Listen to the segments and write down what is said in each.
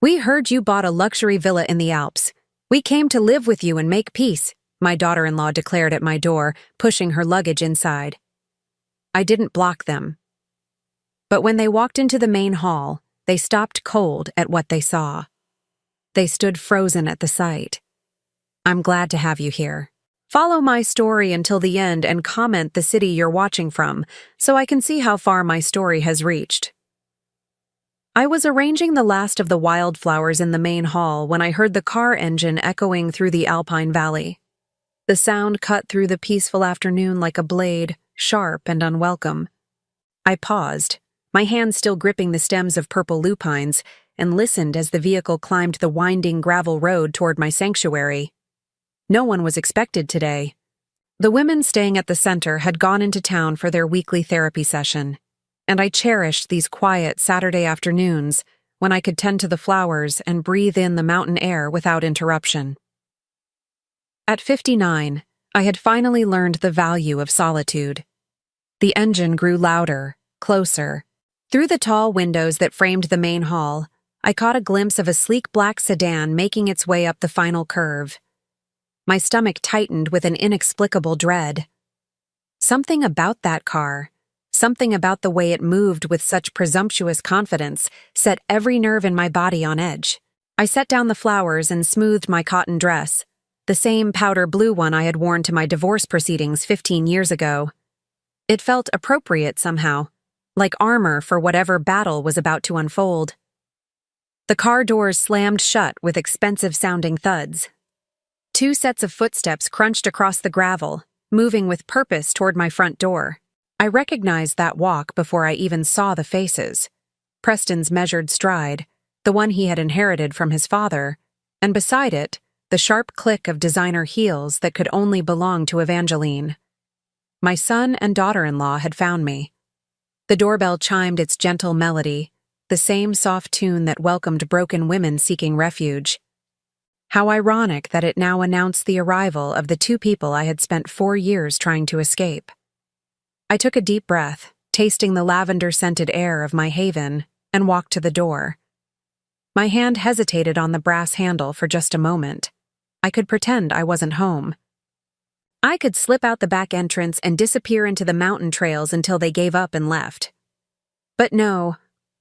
"We heard you bought a luxury villa in the Alps. We came to live with you and make peace," my daughter-in-law declared at my door, pushing her luggage inside. I didn't block them. But when they walked into the main hall, they stopped cold at what they saw. They stood frozen at the sight. "I'm glad to have you here. Follow my story until the end and comment the city you're watching from, so I can see how far my story has reached." I was arranging the last of the wildflowers in the main hall when I heard the car engine echoing through the Alpine Valley. The sound cut through the peaceful afternoon like a blade, sharp and unwelcome. I paused, my hand still gripping the stems of purple lupines, and listened as the vehicle climbed the winding gravel road toward my sanctuary. No one was expected today. The women staying at the center had gone into town for their weekly therapy session, and I cherished these quiet Saturday afternoons when I could tend to the flowers and breathe in the mountain air without interruption. At 59, I had finally learned the value of solitude. The engine grew louder, closer. Through the tall windows that framed the main hall, I caught a glimpse of a sleek black sedan making its way up the final curve. My stomach tightened with an inexplicable dread. Something about that car, something about the way it moved with such presumptuous confidence, set every nerve in my body on edge. I set down the flowers and smoothed my cotton dress, the same powder blue one I had worn to my divorce proceedings 15 years ago. It felt appropriate somehow, like armor for whatever battle was about to unfold. The car doors slammed shut with expensive-sounding thuds. 2 sets of footsteps crunched across the gravel, moving with purpose toward my front door. I recognized that walk before I even saw the faces. Preston's measured stride, the one he had inherited from his father, and beside it, the sharp click of designer heels that could only belong to Evangeline. My son and daughter-in-law had found me. The doorbell chimed its gentle melody, the same soft tune that welcomed broken women seeking refuge. How ironic that it now announced the arrival of the 2 people I had spent 4 years trying to escape. I took a deep breath, tasting the lavender-scented air of my haven, and walked to the door. My hand hesitated on the brass handle for just a moment. I could pretend I wasn't home. I could slip out the back entrance and disappear into the mountain trails until they gave up and left. But no,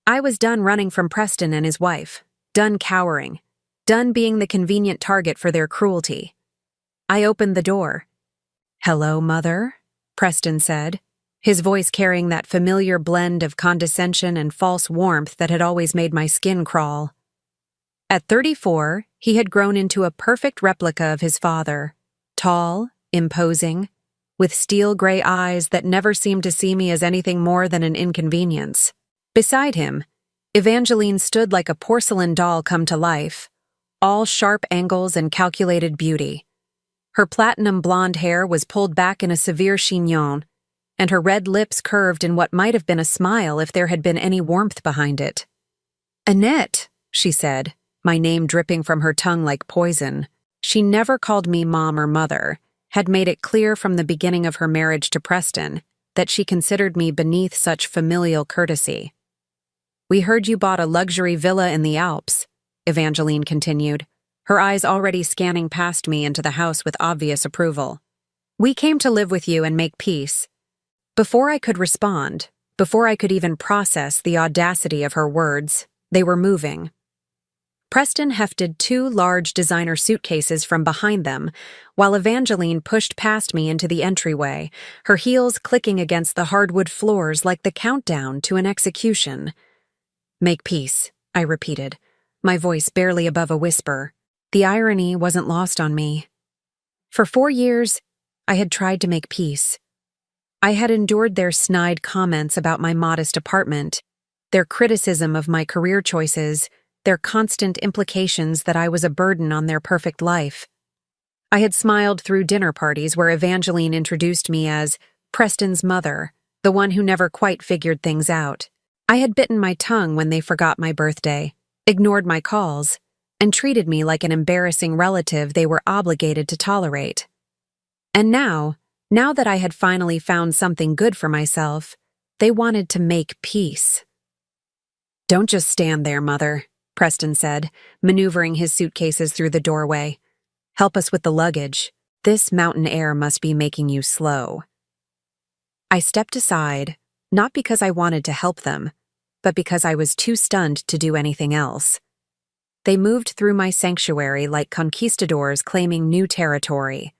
I was done running from Preston and his wife, done cowering, done being the convenient target for their cruelty. I opened the door. "Hello, Mother," Preston said, his voice carrying that familiar blend of condescension and false warmth that had always made my skin crawl. At 34, he had grown into a perfect replica of his father, tall, imposing, with steel-gray eyes that never seemed to see me as anything more than an inconvenience. Beside him, Evangeline stood like a porcelain doll come to life, all sharp angles and calculated beauty. Her platinum blonde hair was pulled back in a severe chignon, and her red lips curved in what might have been a smile if there had been any warmth behind it. "Annette," she said, my name dripping from her tongue like poison. She never called me mom or mother, had made it clear from the beginning of her marriage to Preston that she considered me beneath such familial courtesy. "We heard you bought a luxury villa in the Alps," Evangeline continued, her eyes already scanning past me into the house with obvious approval. "We came to live with you and make peace." Before I could respond, before I could even process the audacity of her words, they were moving. Preston hefted 2 large designer suitcases from behind them, while Evangeline pushed past me into the entryway, her heels clicking against the hardwood floors like the countdown to an execution. "Make peace," I repeated, my voice barely above a whisper. The irony wasn't lost on me. For 4 years, I had tried to make peace. I had endured their snide comments about my modest apartment, their criticism of my career choices, their constant implications that I was a burden on their perfect life. I had smiled through dinner parties where Evangeline introduced me as Preston's mother, the one who never quite figured things out. I had bitten my tongue when they forgot my birthday, ignored my calls, and treated me like an embarrassing relative they were obligated to tolerate. And now that I had finally found something good for myself, they wanted to make peace. "Don't just stand there, Mother," Preston said, maneuvering his suitcases through the doorway. "Help us with the luggage. This mountain air must be making you slow." I stepped aside, not because I wanted to help them, but because I was too stunned to do anything else. They moved through my sanctuary like conquistadors claiming new territory,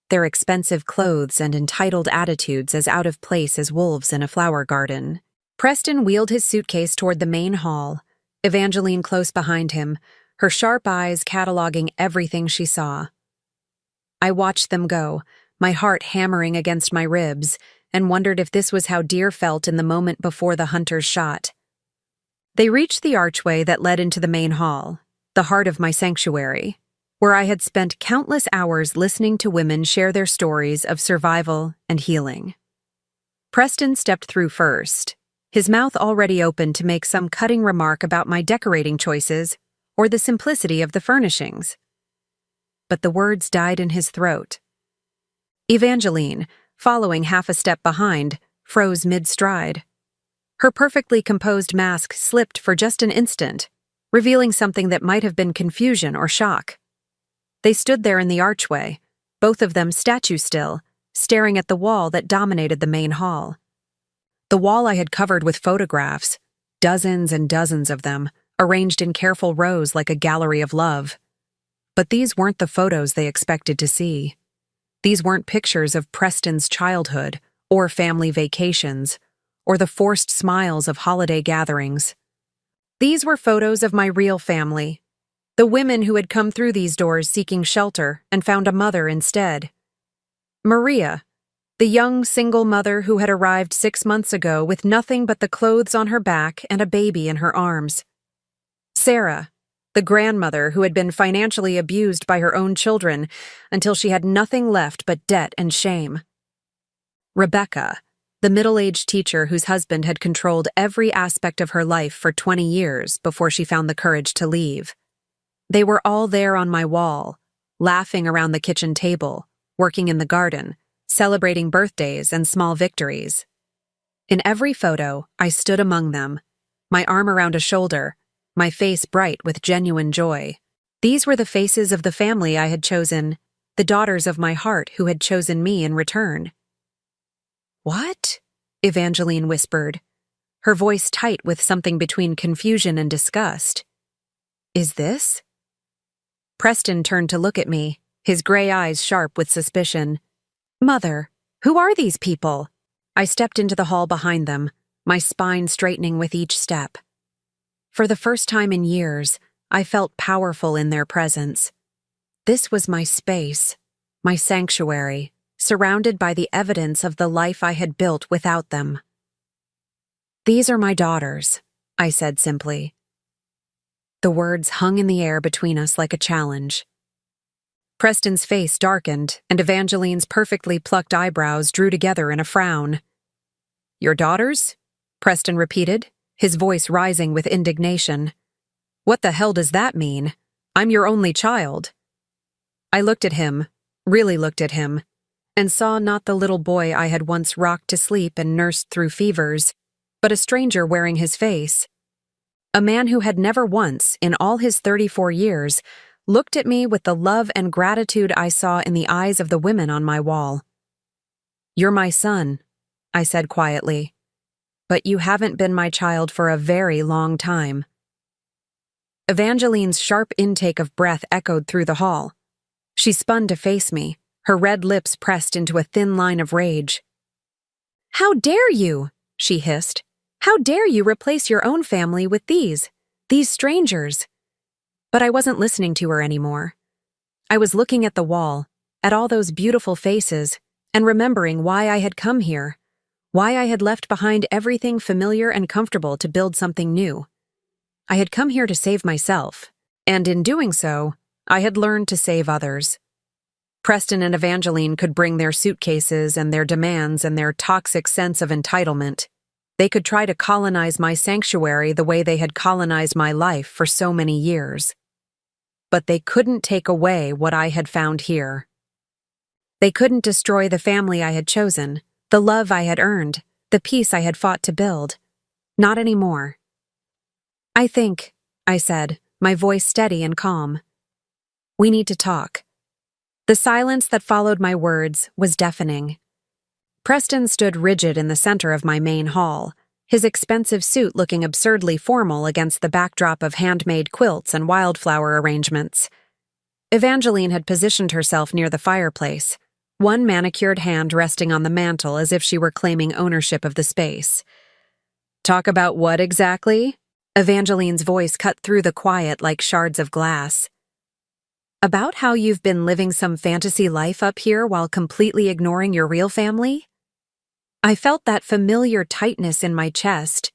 their expensive clothes and entitled attitudes as out of place as wolves in a flower garden. Preston wheeled his suitcase toward the main hall, Evangeline close behind him, her sharp eyes cataloging everything she saw. I watched them go, my heart hammering against my ribs, and wondered if this was how deer felt in the moment before the hunter's shot. They reached the archway that led into the main hall, the heart of my sanctuary, where I had spent countless hours listening to women share their stories of survival and healing. Preston stepped through first, his mouth already open to make some cutting remark about my decorating choices or the simplicity of the furnishings. But the words died in his throat. Evangeline, following half a step behind, froze mid-stride. Her perfectly composed mask slipped for just an instant, revealing something that might have been confusion or shock. They stood there in the archway, both of them statue still, staring at the wall that dominated the main hall. The wall I had covered with photographs, dozens and dozens of them, arranged in careful rows like a gallery of love. But these weren't the photos they expected to see. These weren't pictures of Preston's childhood, or family vacations, or the forced smiles of holiday gatherings. These were photos of my real family, the women who had come through these doors seeking shelter and found a mother instead. Maria, the young single mother who had arrived 6 months ago with nothing but the clothes on her back and a baby in her arms. Sarah, the grandmother who had been financially abused by her own children until she had nothing left but debt and shame. Rebecca, the middle-aged teacher whose husband had controlled every aspect of her life for 20 years before she found the courage to leave. They were all there on my wall, laughing around the kitchen table, working in the garden, celebrating birthdays and small victories. In every photo, I stood among them, my arm around a shoulder, my face bright with genuine joy. These were the faces of the family I had chosen, the daughters of my heart who had chosen me in return. "What?" Evangeline whispered, her voice tight with something between confusion and disgust. "Is this?" Preston turned to look at me, his gray eyes sharp with suspicion. "Mother, who are these people?" I stepped into the hall behind them, my spine straightening with each step. For the first time in years, I felt powerful in their presence. This was my space, my sanctuary, surrounded by the evidence of the life I had built without them. "These are my daughters," I said simply. The words hung in the air between us like a challenge. Preston's face darkened, and Evangeline's perfectly plucked eyebrows drew together in a frown. "Your daughters?" Preston repeated, his voice rising with indignation. "What the hell does that mean? I'm your only child." I looked at him, really looked at him, and saw not the little boy I had once rocked to sleep and nursed through fevers, but a stranger wearing his face. A man who had never once, in all his 34 years, looked at me with the love and gratitude I saw in the eyes of the women on my wall. "You're my son," I said quietly, "but you haven't been my child for a very long time." Evangeline's sharp intake of breath echoed through the hall. She spun to face me, her red lips pressed into a thin line of rage. "How dare you?" she hissed. "How dare you replace your own family with these strangers?" But I wasn't listening to her anymore. I was looking at the wall, at all those beautiful faces, and remembering why I had come here, why I had left behind everything familiar and comfortable to build something new. I had come here to save myself, and in doing so, I had learned to save others. Preston and Evangeline could bring their suitcases and their demands and their toxic sense of entitlement. They could try to colonize my sanctuary the way they had colonized my life for so many years. But they couldn't take away what I had found here. They couldn't destroy the family I had chosen, the love I had earned, the peace I had fought to build. Not anymore. "I think," I said, my voice steady and calm. "We need to talk." The silence that followed my words was deafening. Preston stood rigid in the center of my main hall, his expensive suit looking absurdly formal against the backdrop of handmade quilts and wildflower arrangements. Evangeline had positioned herself near the fireplace, one manicured hand resting on the mantel as if she were claiming ownership of the space. "Talk about what exactly?" Evangeline's voice cut through the quiet like shards of glass. "About how you've been living some fantasy life up here while completely ignoring your real family?" I felt that familiar tightness in my chest,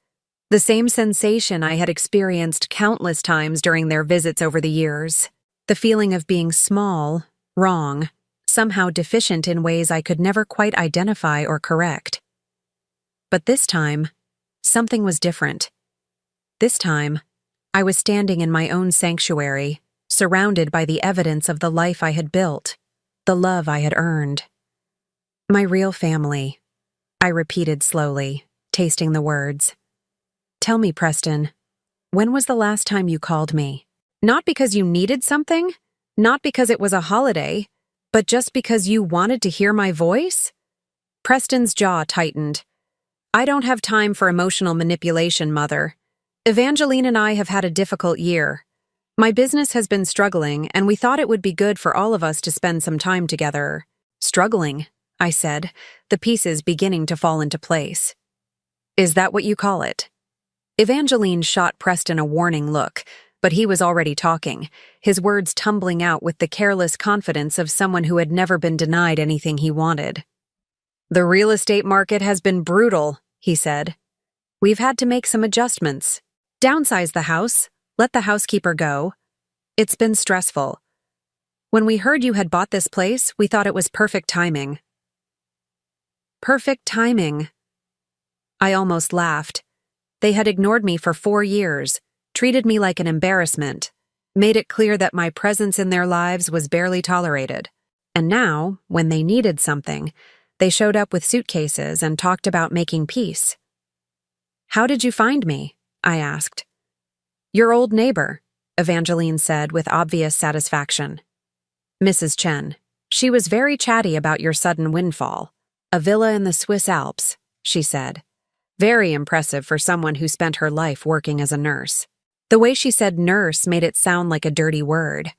the same sensation I had experienced countless times during their visits over the years. The feeling of being small, wrong, somehow deficient in ways I could never quite identify or correct. But this time, something was different. This time, I was standing in my own sanctuary, surrounded by the evidence of the life I had built, the love I had earned. "My real family," I repeated slowly, tasting the words. "Tell me, Preston, when was the last time you called me? Not because you needed something, not because it was a holiday, but just because you wanted to hear my voice?" Preston's jaw tightened. "I don't have time for emotional manipulation, Mother. Evangeline and I have had a difficult year. My business has been struggling, and we thought it would be good for all of us to spend some time together." "Struggling," I said, the pieces beginning to fall into place. "Is that what you call it?" Evangeline shot Preston a warning look, but he was already talking, his words tumbling out with the careless confidence of someone who had never been denied anything he wanted. "The real estate market has been brutal," he said. "We've had to make some adjustments. Downsize the house, let the housekeeper go. It's been stressful. When we heard you had bought this place, we thought it was perfect timing." Perfect timing. I almost laughed. They had ignored me for 4 years, treated me like an embarrassment, made it clear that my presence in their lives was barely tolerated. And now, when they needed something, they showed up with suitcases and talked about making peace. "How did you find me?" I asked. "Your old neighbor," Evangeline said with obvious satisfaction. "Mrs. Chen. She was very chatty about your sudden windfall. A villa in the Swiss Alps," she said. Very impressive for someone who spent her life working as a nurse. The way she said nurse made it sound like a dirty word.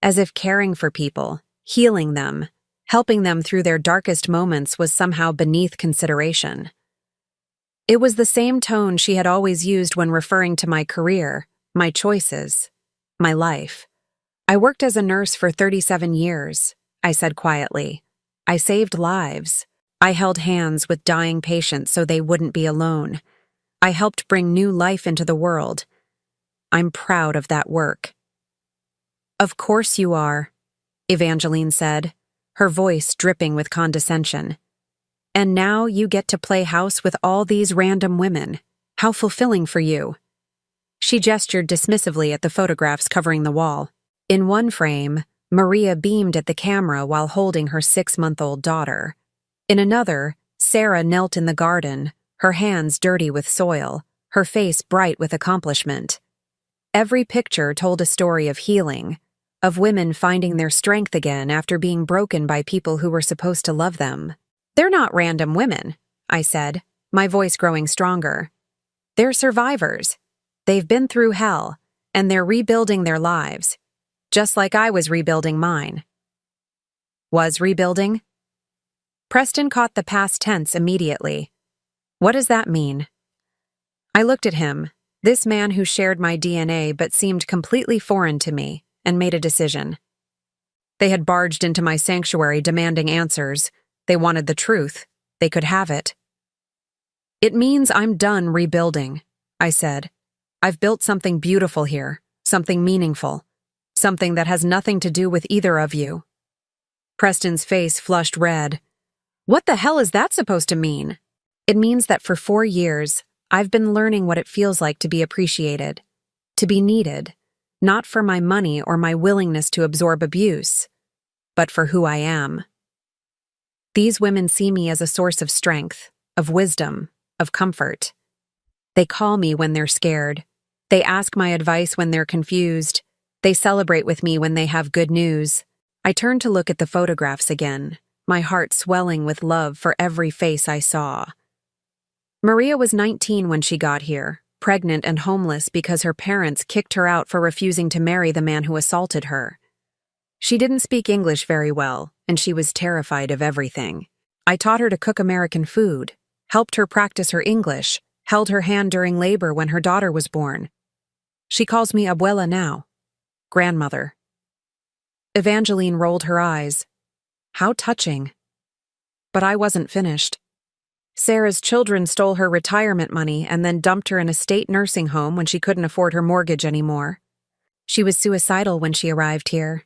As if caring for people, healing them, helping them through their darkest moments was somehow beneath consideration. It was the same tone she had always used when referring to my career, my choices, my life. "I worked as a nurse for 37 years, I said quietly. "I saved lives. I held hands with dying patients so they wouldn't be alone. I helped bring new life into the world. I'm proud of that work." "Of course you are," Evangeline said, her voice dripping with condescension. "And now you get to play house with all these random women. How fulfilling for you." She gestured dismissively at the photographs covering the wall. In one frame, Maria beamed at the camera while holding her 6-month-old daughter. In another, Sarah knelt in the garden, her hands dirty with soil, her face bright with accomplishment. Every picture told a story of healing, of women finding their strength again after being broken by people who were supposed to love them. "They're not random women," I said, my voice growing stronger. "They're survivors. They've been through hell, and they're rebuilding their lives. Just like I was rebuilding mine." "Was rebuilding?" Preston caught the past tense immediately. "What does that mean?" I looked at him, this man who shared my DNA but seemed completely foreign to me, and made a decision. They had barged into my sanctuary demanding answers. They wanted the truth. They could have it. "It means I'm done rebuilding," I said. "I've built something beautiful here, something meaningful. Something that has nothing to do with either of you." Preston's face flushed red. "What the hell is that supposed to mean?" "It means that for 4 years, I've been learning what it feels like to be appreciated, to be needed, not for my money or my willingness to absorb abuse, but for who I am. These women see me as a source of strength, of wisdom, of comfort. They call me when they're scared, They ask my advice when they're confused. They celebrate with me when they have good news. I turned to look at the photographs again, my heart swelling with love for every face I saw. Maria was 19 when she got here, pregnant and homeless because her parents kicked her out for refusing to marry the man who assaulted her. She didn't speak English very well, and she was terrified of everything. I taught her to cook American food, helped her practice her English, held her hand during labor when her daughter was born. She calls me abuela now, grandmother. Evangeline rolled her eyes. How touching. But I wasn't finished. Sarah's children stole her retirement money and then dumped her in a state nursing home when she couldn't afford her mortgage anymore. She was suicidal when she arrived here.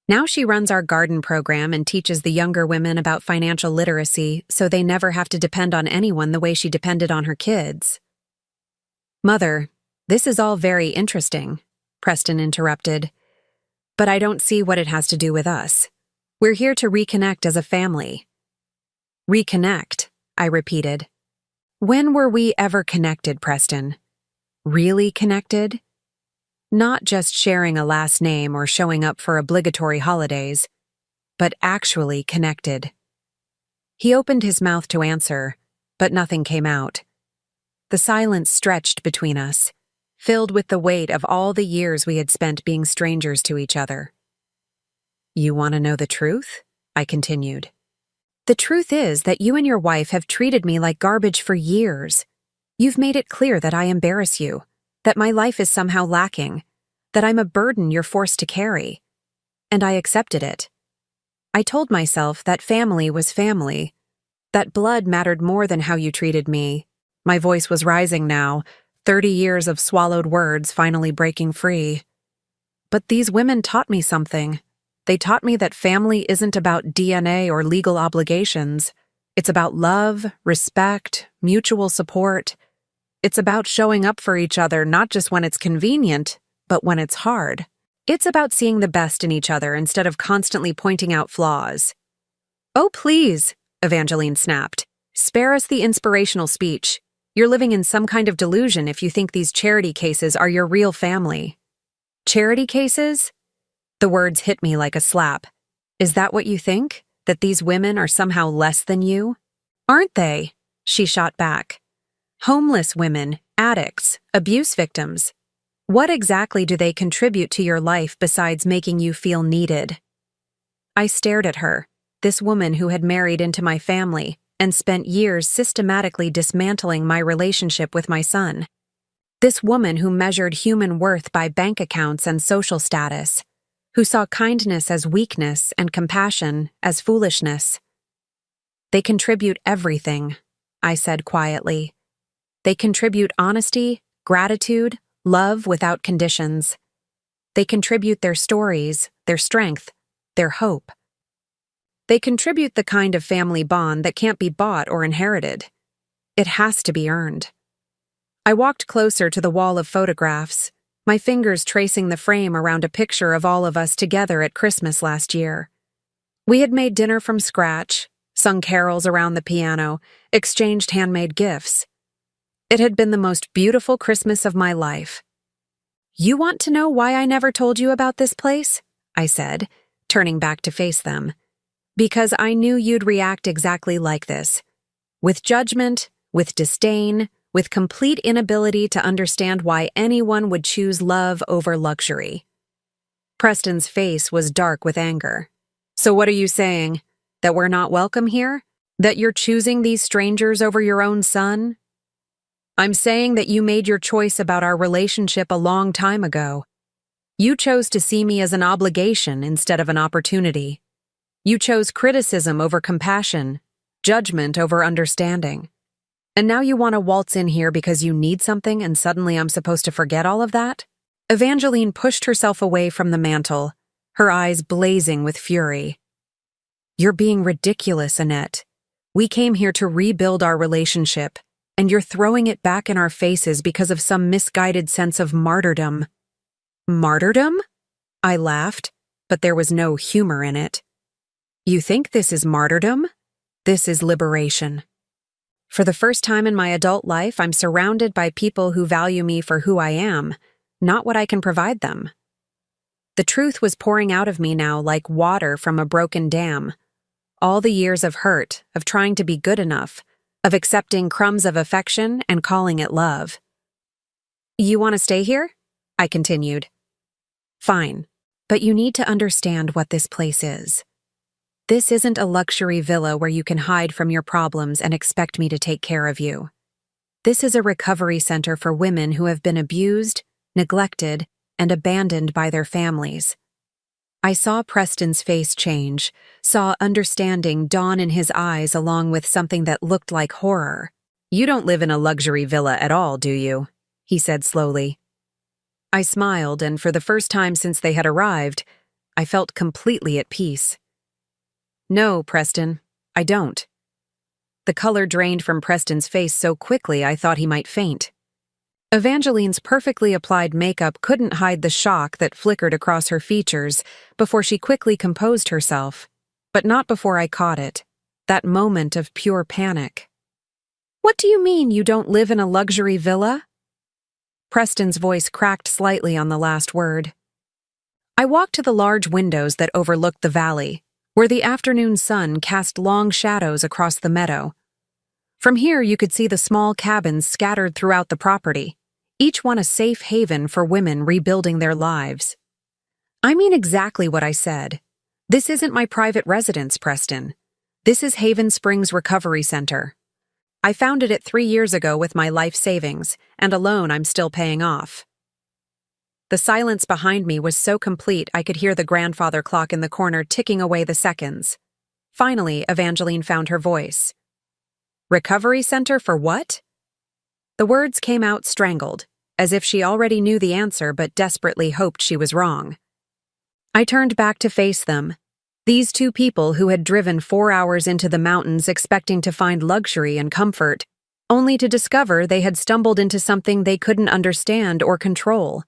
Now she runs our garden program and teaches the younger women about financial literacy so they never have to depend on anyone the way she depended on her kids. Mother, this is all very interesting, Preston interrupted. But I don't see what it has to do with us. We're here to reconnect as a family. Reconnect, I repeated. When were we ever connected, Preston? Really connected? Not just sharing a last name or showing up for obligatory holidays, but actually connected. He opened his mouth to answer, but nothing came out. The silence stretched between us, filled with the weight of all the years we had spent being strangers to each other. You want to know the truth? I continued. The truth is that you and your wife have treated me like garbage for years. You've made it clear that I embarrass you, that my life is somehow lacking, that I'm a burden you're forced to carry. And I accepted it. I told myself that family was family, that blood mattered more than how you treated me. My voice was rising now, 30 years of swallowed words finally breaking free. But these women taught me something. They taught me that family isn't about DNA or legal obligations. It's about love, respect, mutual support. It's about showing up for each other not just when it's convenient, but when it's hard. It's about seeing the best in each other instead of constantly pointing out flaws. Oh, please, Evangeline snapped. Spare us the inspirational speech. You're living in some kind of delusion if you think these charity cases are your real family. Charity cases? The words hit me like a slap. Is that what you think? That these women are somehow less than you? Aren't they? She shot back. Homeless women, addicts, abuse victims. What exactly do they contribute to your life besides making you feel needed? I stared at her, this woman who had married into my family and spent years systematically dismantling my relationship with my son. This woman who measured human worth by bank accounts and social status, who saw kindness as weakness and compassion as foolishness. They contribute everything, I said quietly. They contribute honesty, gratitude, love without conditions. They contribute their stories, their strength, their hope. They contribute the kind of family bond that can't be bought or inherited. It has to be earned. I walked closer to the wall of photographs, my fingers tracing the frame around a picture of all of us together at Christmas last year. We had made dinner from scratch, sung carols around the piano, exchanged handmade gifts. It had been the most beautiful Christmas of my life. You want to know why I never told you about this place? I said, turning back to face them. Because I knew you'd react exactly like this. With judgment, with disdain, with complete inability to understand why anyone would choose love over luxury. Preston's face was dark with anger. So what are you saying? That we're not welcome here? That you're choosing these strangers over your own son? I'm saying that you made your choice about our relationship a long time ago. You chose to see me as an obligation instead of an opportunity. You chose criticism over compassion, judgment over understanding. And now you want to waltz in here because you need something and suddenly I'm supposed to forget all of that? Evangeline pushed herself away from the mantel, her eyes blazing with fury. You're being ridiculous, Annette. We came here to rebuild our relationship, and you're throwing it back in our faces because of some misguided sense of martyrdom. Martyrdom? I laughed, but there was no humor in it. You think this is martyrdom? This is liberation. For the first time in my adult life, I'm surrounded by people who value me for who I am, not what I can provide them. The truth was pouring out of me now like water from a broken dam. All the years of hurt, of trying to be good enough, of accepting crumbs of affection and calling it love. You want to stay here? I continued. Fine, but you need to understand what this place is. This isn't a luxury villa where you can hide from your problems and expect me to take care of you. This is a recovery center for women who have been abused, neglected, and abandoned by their families. I saw Preston's face change, saw understanding dawn in his eyes along with something that looked like horror. You don't live in a luxury villa at all, do you? He said slowly. I smiled, and for the first time since they had arrived, I felt completely at peace. No, Preston, I don't. The color drained from Preston's face so quickly I thought he might faint. Evangeline's perfectly applied makeup couldn't hide the shock that flickered across her features before she quickly composed herself, but not before I caught it, that moment of pure panic. What do you mean you don't live in a luxury villa? Preston's voice cracked slightly on the last word. I walked to the large windows that overlooked the valley, where the afternoon sun cast long shadows across the meadow. From here you could see the small cabins scattered throughout the property, each one a safe haven for women rebuilding their lives. I mean exactly what I said. This isn't my private residence, Preston. This is Haven Springs Recovery Center. I founded it 3 years ago with my life savings, and a loan I'm still paying off. The silence behind me was so complete I could hear the grandfather clock in the corner ticking away the seconds. Finally, Evangeline found her voice. Recovery center for what? The words came out strangled, as if she already knew the answer but desperately hoped she was wrong. I turned back to face them. These two people who had driven 4 hours into the mountains expecting to find luxury and comfort, only to discover they had stumbled into something they couldn't understand or control.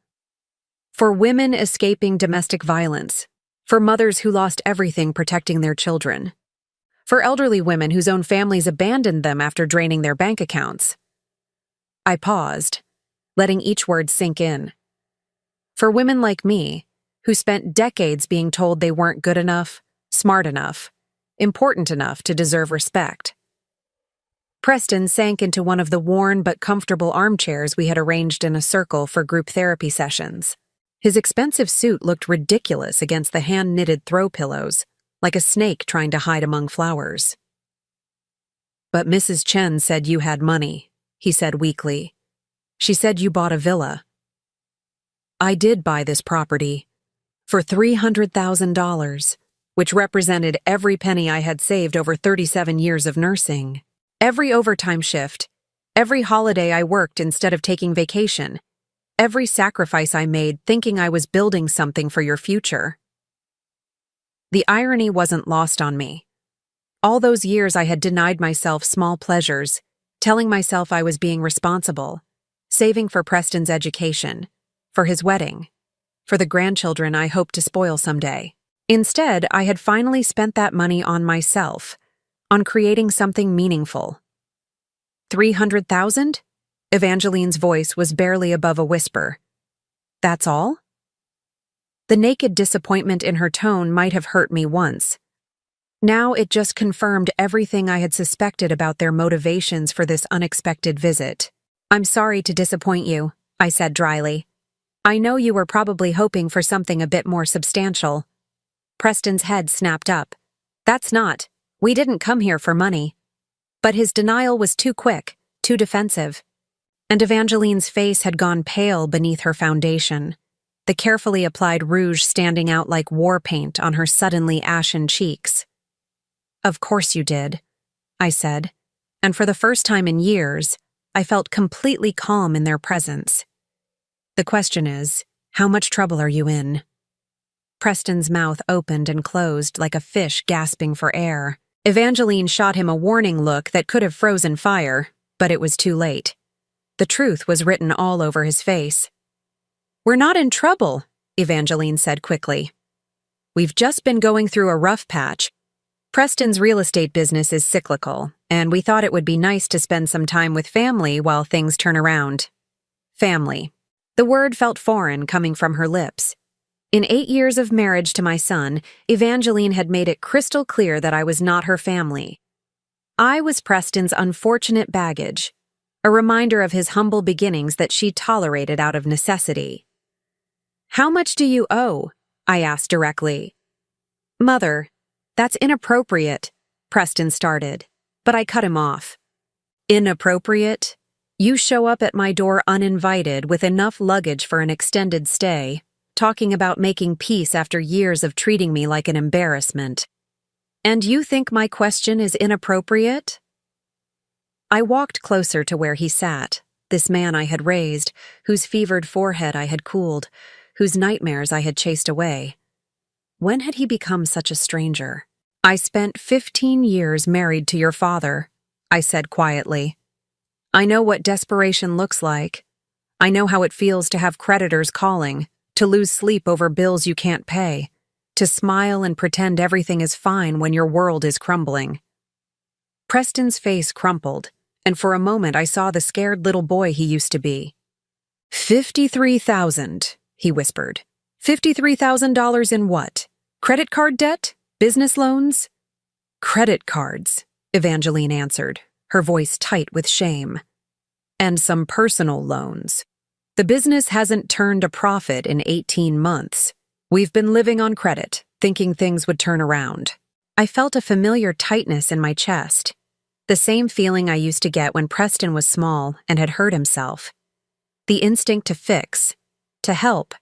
For women escaping domestic violence, for mothers who lost everything protecting their children, for elderly women whose own families abandoned them after draining their bank accounts. I paused, letting each word sink in. For women like me, who spent decades being told they weren't good enough, smart enough, important enough to deserve respect. Preston sank into one of the worn but comfortable armchairs we had arranged in a circle for group therapy sessions. His expensive suit looked ridiculous against the hand-knitted throw pillows, like a snake trying to hide among flowers. But Mrs. Chen said you had money, he said weakly. She said you bought a villa. I did buy this property for $300,000, which represented every penny I had saved over 37 years of nursing, every overtime shift, every holiday I worked instead of taking vacation, every sacrifice I made thinking I was building something for your future. The irony wasn't lost on me. All those years I had denied myself small pleasures, telling myself I was being responsible, saving for Preston's education, for his wedding, for the grandchildren I hoped to spoil someday. Instead, I had finally spent that money on myself, on creating something meaningful. 300,000? Evangeline's voice was barely above a whisper. That's all? The naked disappointment in her tone might have hurt me once. Now it just confirmed everything I had suspected about their motivations for this unexpected visit. I'm sorry to disappoint you, I said dryly. I know you were probably hoping for something a bit more substantial. Preston's head snapped up. That's not. We didn't come here for money. But his denial was too quick, too defensive. And Evangeline's face had gone pale beneath her foundation, the carefully applied rouge standing out like war paint on her suddenly ashen cheeks. Of course you did, I said, and for the first time in years, I felt completely calm in their presence. The question is, how much trouble are you in? Preston's mouth opened and closed like a fish gasping for air. Evangeline shot him a warning look that could have frozen fire, but it was too late. The truth was written all over his face. We're not in trouble, Evangeline said quickly. We've just been going through a rough patch. Preston's real estate business is cyclical, and we thought it would be nice to spend some time with family while things turn around. Family. The word felt foreign coming from her lips. In 8 years of marriage to my son, Evangeline had made it crystal clear that I was not her family. I was Preston's unfortunate baggage, a reminder of his humble beginnings that she tolerated out of necessity. "How much do you owe?" I asked directly. "Mother, that's inappropriate," Preston started, but I cut him off. "Inappropriate? You show up at my door uninvited with enough luggage for an extended stay, talking about making peace after years of treating me like an embarrassment. And you think my question is inappropriate?" I walked closer to where he sat, this man I had raised, whose fevered forehead I had cooled, whose nightmares I had chased away. When had he become such a stranger? "I spent 15 years married to your father," I said quietly. "I know what desperation looks like. I know how it feels to have creditors calling, to lose sleep over bills you can't pay, to smile and pretend everything is fine when your world is crumbling." Preston's face crumpled, and for a moment I saw the scared little boy he used to be. "$53,000, he whispered. $53,000 in what? Credit card debt? Business loans?" "Credit cards," Evangeline answered, her voice tight with shame. "And some personal loans. The business hasn't turned a profit in 18 months. We've been living on credit, thinking things would turn around." I felt a familiar tightness in my chest, the same feeling I used to get when Preston was small and had hurt himself. The instinct to fix, to help,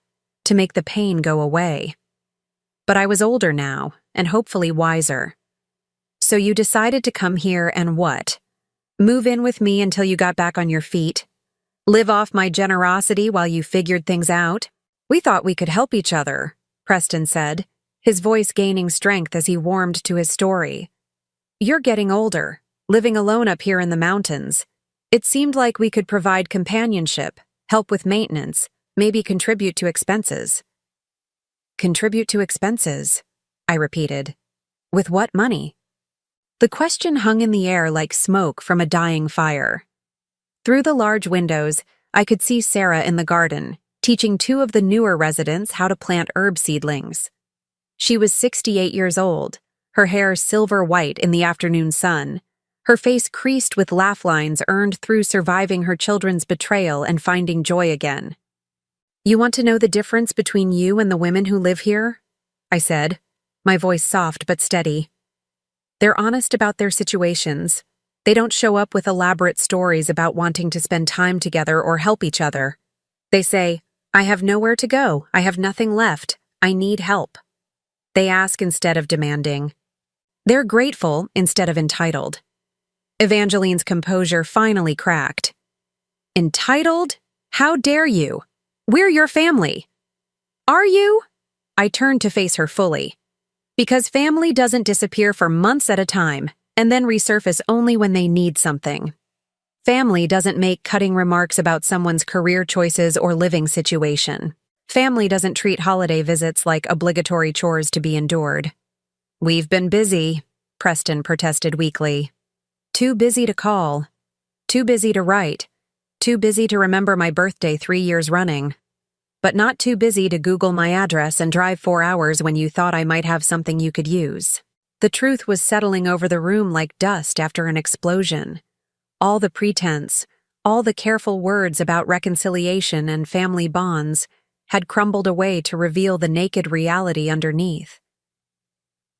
to make the pain go away. But I was older now, and hopefully wiser. "So you decided to come here and what? Move in with me until you got back on your feet? Live off my generosity while you figured things out? We thought we could help each other," Preston said, his voice gaining strength as he warmed to his story. "You're getting older, living alone up here in the mountains. It seemed like we could provide companionship, help with maintenance, maybe contribute to expenses." "Contribute to expenses," I repeated. "With what money?" The question hung in the air like smoke from a dying fire. Through the large windows, I could see Sarah in the garden, teaching 2 of the newer residents how to plant herb seedlings. She was 68 years old, her hair silver white in the afternoon sun, her face creased with laugh lines earned through surviving her children's betrayal and finding joy again. "You want to know the difference between you and the women who live here?" I said, my voice soft but steady. "They're honest about their situations. They don't show up with elaborate stories about wanting to spend time together or help each other. They say, 'I have nowhere to go, I have nothing left, I need help.' They ask instead of demanding. They're grateful instead of entitled." Evangeline's composure finally cracked. "Entitled? How dare you? We're your family." "Are you?" I turned to face her fully. "Because family doesn't disappear for months at a time and then resurface only when they need something. Family doesn't make cutting remarks about someone's career choices or living situation. Family doesn't treat holiday visits like obligatory chores to be endured." "We've been busy," Preston protested weakly. "Too busy to call. Too busy to write. Too busy to remember my birthday 3 years running. But not too busy to Google my address and drive 4 hours when you thought I might have something you could use." The truth was settling over the room like dust after an explosion. All the pretense, all the careful words about reconciliation and family bonds had crumbled away to reveal the naked reality underneath.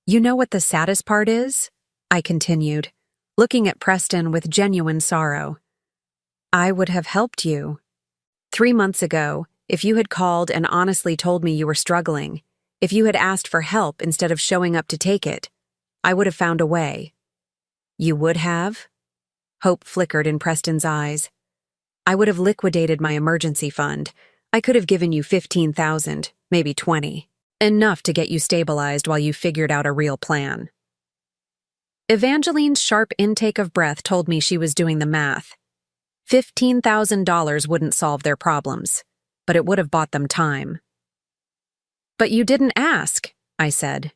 "You know what the saddest part is?" I continued, looking at Preston with genuine sorrow. "I would have helped you. 3 months ago, if you had called and honestly told me you were struggling, if you had asked for help instead of showing up to take it, I would have found a way." "You would have?" Hope flickered in Preston's eyes. "I would have liquidated my emergency fund. I could have given you 15,000, maybe 20. Enough to get you stabilized while you figured out a real plan." Evangeline's sharp intake of breath told me she was doing the math. $15,000 wouldn't solve their problems, but it would have bought them time. "But you didn't ask," I said.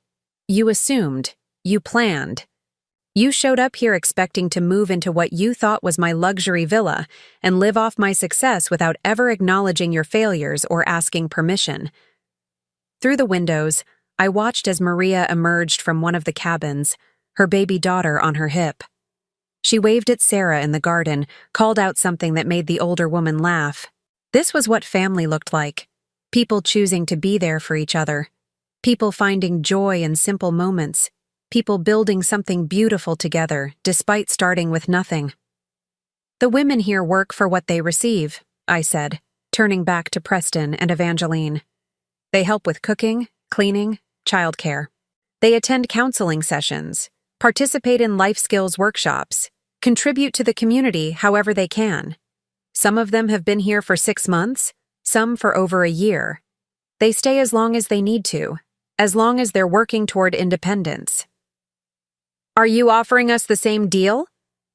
"You assumed. You planned. You showed up here expecting to move into what you thought was my luxury villa and live off my success without ever acknowledging your failures or asking permission. Through the windows, I watched as Maria emerged from one of the cabins, her baby daughter on her hip. She waved at Sarah in the garden, called out something that made the older woman laugh. This was what family looked like. People choosing to be there for each other. People finding joy in simple moments. People building something beautiful together, despite starting with nothing. The women here work for what they receive, I said, turning back to Preston and Evangeline. They help with cooking, cleaning, childcare. They attend counseling sessions, participate in life skills workshops, contribute to the community however they can. Some of them have been here for 6 months, some for over a year. They stay as long as they need to, as long as they're working toward independence. Are you offering us the same deal?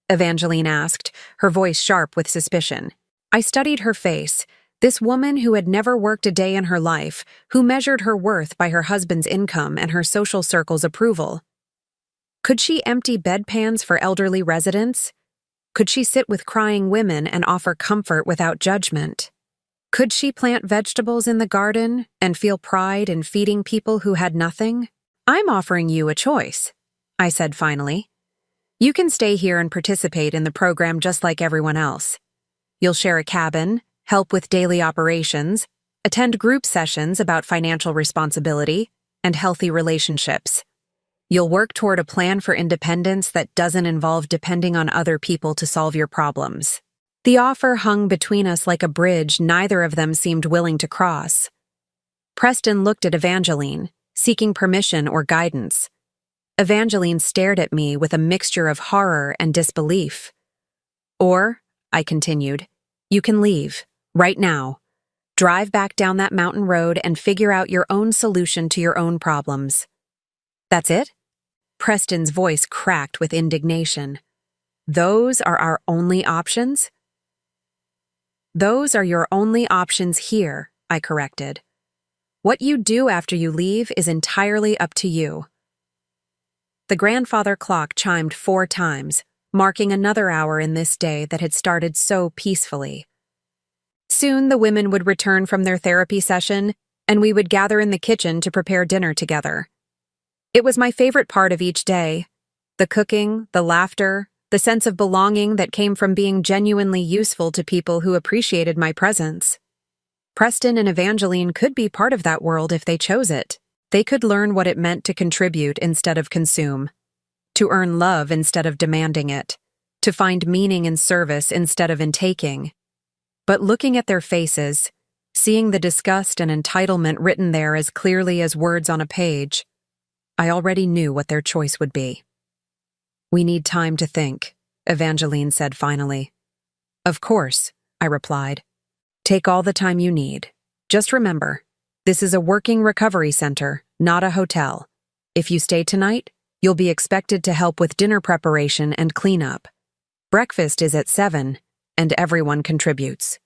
Evangeline asked, her voice sharp with suspicion. I studied her face, this woman who had never worked a day in her life, who measured her worth by her husband's income and her social circle's approval. Could she empty bedpans for elderly residents? Could she sit with crying women and offer comfort without judgment? Could she plant vegetables in the garden and feel pride in feeding people who had nothing? I'm offering you a choice, I said finally. You can stay here and participate in the program just like everyone else. You'll share a cabin, help with daily operations, attend group sessions about financial responsibility and healthy relationships. You'll work toward a plan for independence that doesn't involve depending on other people to solve your problems. The offer hung between us like a bridge neither of them seemed willing to cross. Preston looked at Evangeline, seeking permission or guidance. Evangeline stared at me with a mixture of horror and disbelief. Or, I continued, you can leave, right now. Drive back down that mountain road and figure out your own solution to your own problems. That's it? Preston's voice cracked with indignation. Those are our only options? Those are your only options here, I corrected. What you do after you leave is entirely up to you. The grandfather clock chimed 4 times, marking another hour in this day that had started so peacefully. Soon the women would return from their therapy session, and we would gather in the kitchen to prepare dinner together. It was my favorite part of each day. The cooking, the laughter, the sense of belonging that came from being genuinely useful to people who appreciated my presence. Preston and Evangeline could be part of that world if they chose it. They could learn what it meant to contribute instead of consume, to earn love instead of demanding it, to find meaning in service instead of in taking. But looking at their faces, seeing the disgust and entitlement written there as clearly as words on a page, I already knew what their choice would be. We need time to think, Evangeline said finally. Of course, I replied. Take all the time you need. Just remember, this is a working recovery center, not a hotel. If you stay tonight, you'll be expected to help with dinner preparation and cleanup. Breakfast is at 7, and everyone contributes.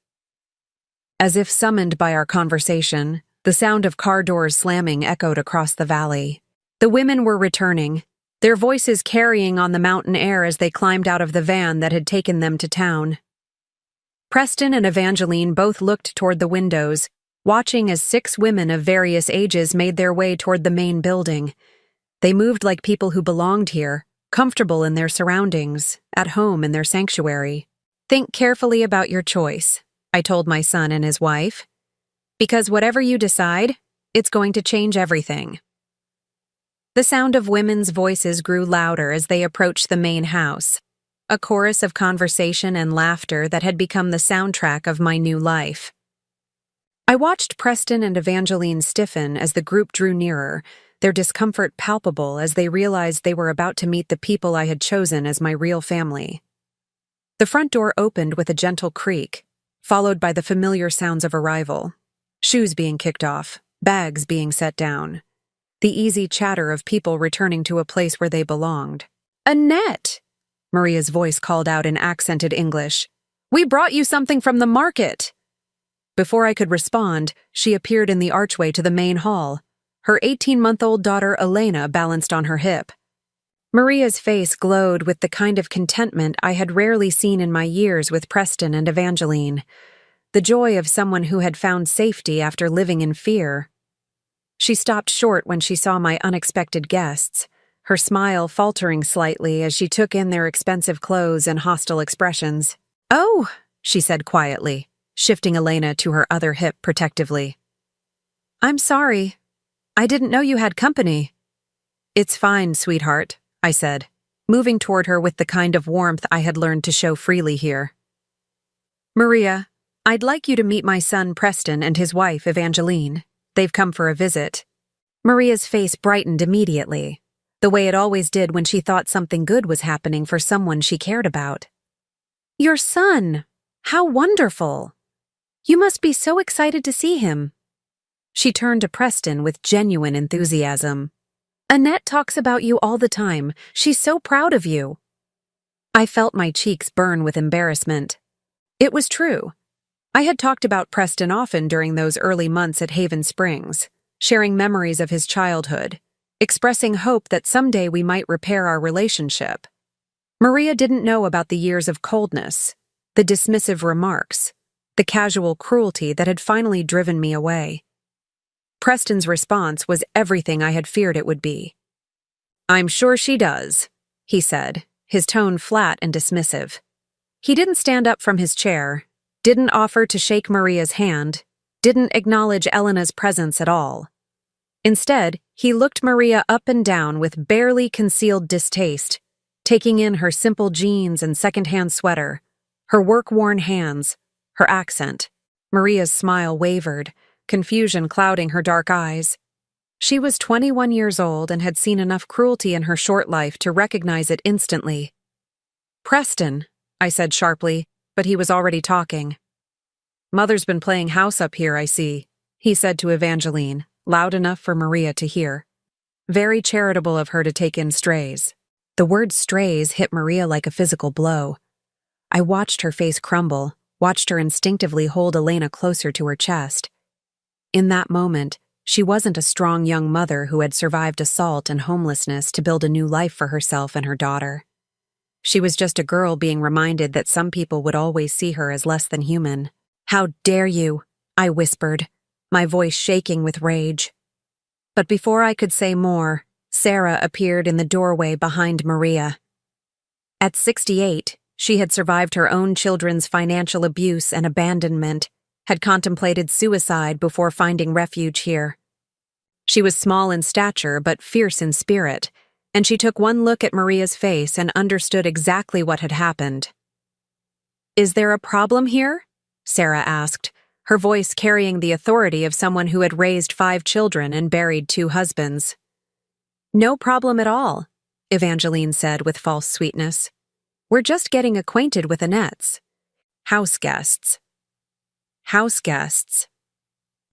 As if summoned by our conversation, the sound of car doors slamming echoed across the valley. The women were returning, their voices carrying on the mountain air as they climbed out of the van that had taken them to town. Preston and Evangeline both looked toward the windows, watching as 6 women of various ages made their way toward the main building. They moved like people who belonged here, comfortable in their surroundings, at home in their sanctuary. Think carefully about your choice, I told my son and his wife. Because whatever you decide, it's going to change everything. The sound of women's voices grew louder as they approached the main house, a chorus of conversation and laughter that had become the soundtrack of my new life. I watched Preston and Evangeline stiffen as the group drew nearer, their discomfort palpable as they realized they were about to meet the people I had chosen as my real family. The front door opened with a gentle creak, followed by the familiar sounds of arrival. Shoes being kicked off, bags being set down. The easy chatter of people returning to a place where they belonged. "Annette!" Maria's voice called out in accented English. "We brought you something from the market!" Before I could respond, she appeared in the archway to the main hall. Her 18-month-old daughter Elena balanced on her hip. Maria's face glowed with the kind of contentment I had rarely seen in my years with Preston and Evangeline, the joy of someone who had found safety after living in fear. She stopped short when she saw my unexpected guests, her smile faltering slightly as she took in their expensive clothes and hostile expressions. "Oh," she said quietly, shifting Elena to her other hip protectively. "I'm sorry. I didn't know you had company." "It's fine, sweetheart," I said, moving toward her with the kind of warmth I had learned to show freely here. "Maria, I'd like you to meet my son Preston and his wife Evangeline. They've come for a visit." Maria's face brightened immediately, the way it always did when she thought something good was happening for someone she cared about. "Your son! How wonderful! You must be so excited to see him." She turned to Preston with genuine enthusiasm. "Annette talks about you all the time. She's so proud of you." I felt my cheeks burn with embarrassment. It was true. I had talked about Preston often during those early months at Haven Springs, sharing memories of his childhood, expressing hope that someday we might repair our relationship. Maria didn't know about the years of coldness, the dismissive remarks, the casual cruelty that had finally driven me away. Preston's response was everything I had feared it would be. "I'm sure she does," he said, his tone flat and dismissive. He didn't stand up from his chair, didn't offer to shake Maria's hand, didn't acknowledge Elena's presence at all. Instead, he looked Maria up and down with barely concealed distaste, taking in her simple jeans and secondhand sweater, her work-worn hands, her accent. Maria's smile wavered, confusion clouding her dark eyes. She was 21 years old and had seen enough cruelty in her short life to recognize it instantly. "Preston," I said sharply, but he was already talking. "Mother's been playing house up here, I see," he said to Evangeline, loud enough for Maria to hear. "Very charitable of her to take in strays." The word strays hit Maria like a physical blow. I watched her face crumble, watched her instinctively hold Elena closer to her chest. In that moment, she wasn't a strong young mother who had survived assault and homelessness to build a new life for herself and her daughter. She was just a girl being reminded that some people would always see her as less than human. "How dare you?" I whispered, my voice shaking with rage. But before I could say more, Sarah appeared in the doorway behind Maria. At 68, she had survived her own children's financial abuse and abandonment, had contemplated suicide before finding refuge here. She was small in stature but fierce in spirit, and she took one look at Maria's face and understood exactly what had happened. "Is there a problem here?" Sarah asked, her voice carrying the authority of someone who had raised 5 children and buried 2 husbands. "No problem at all," Evangeline said with false sweetness. "We're just getting acquainted with Annette's house guests." House guests.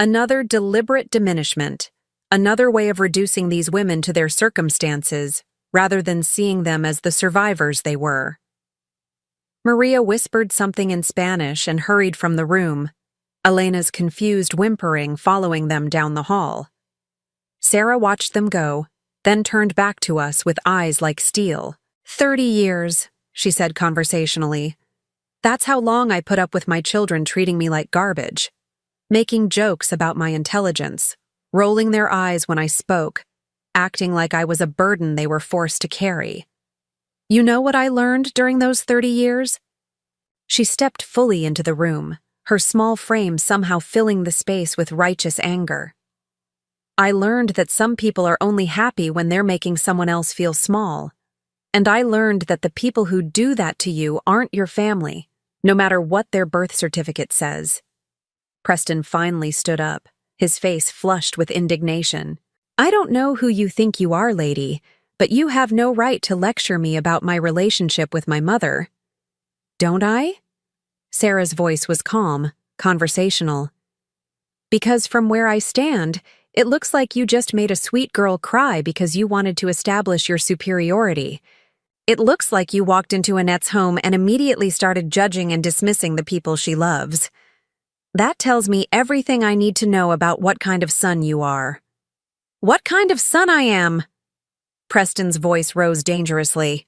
Another deliberate diminishment. Another way of reducing these women to their circumstances, rather than seeing them as the survivors they were. Maria whispered something in Spanish and hurried from the room, Elena's confused whimpering following them down the hall. Sarah watched them go, then turned back to us with eyes like steel. 30 years, she said conversationally. "That's how long I put up with my children treating me like garbage, making jokes about my intelligence, rolling their eyes when I spoke, acting like I was a burden they were forced to carry. You know what I learned during those 30 years? She stepped fully into the room, her small frame somehow filling the space with righteous anger. I learned that some people are only happy when they're making someone else feel small. And I learned that the people who do that to you aren't your family, no matter what their birth certificate says. Preston finally stood up, his face flushed with indignation. "I don't know who you think you are, lady, but you have no right to lecture me about my relationship with my mother." "Don't I?" Sarah's voice was calm, conversational. "Because from where I stand, it looks like you just made a sweet girl cry because you wanted to establish your superiority. It looks like you walked into Annette's home and immediately started judging and dismissing the people she loves. That tells me everything I need to know about what kind of son you are." "What kind of son I am?" Preston's voice rose dangerously.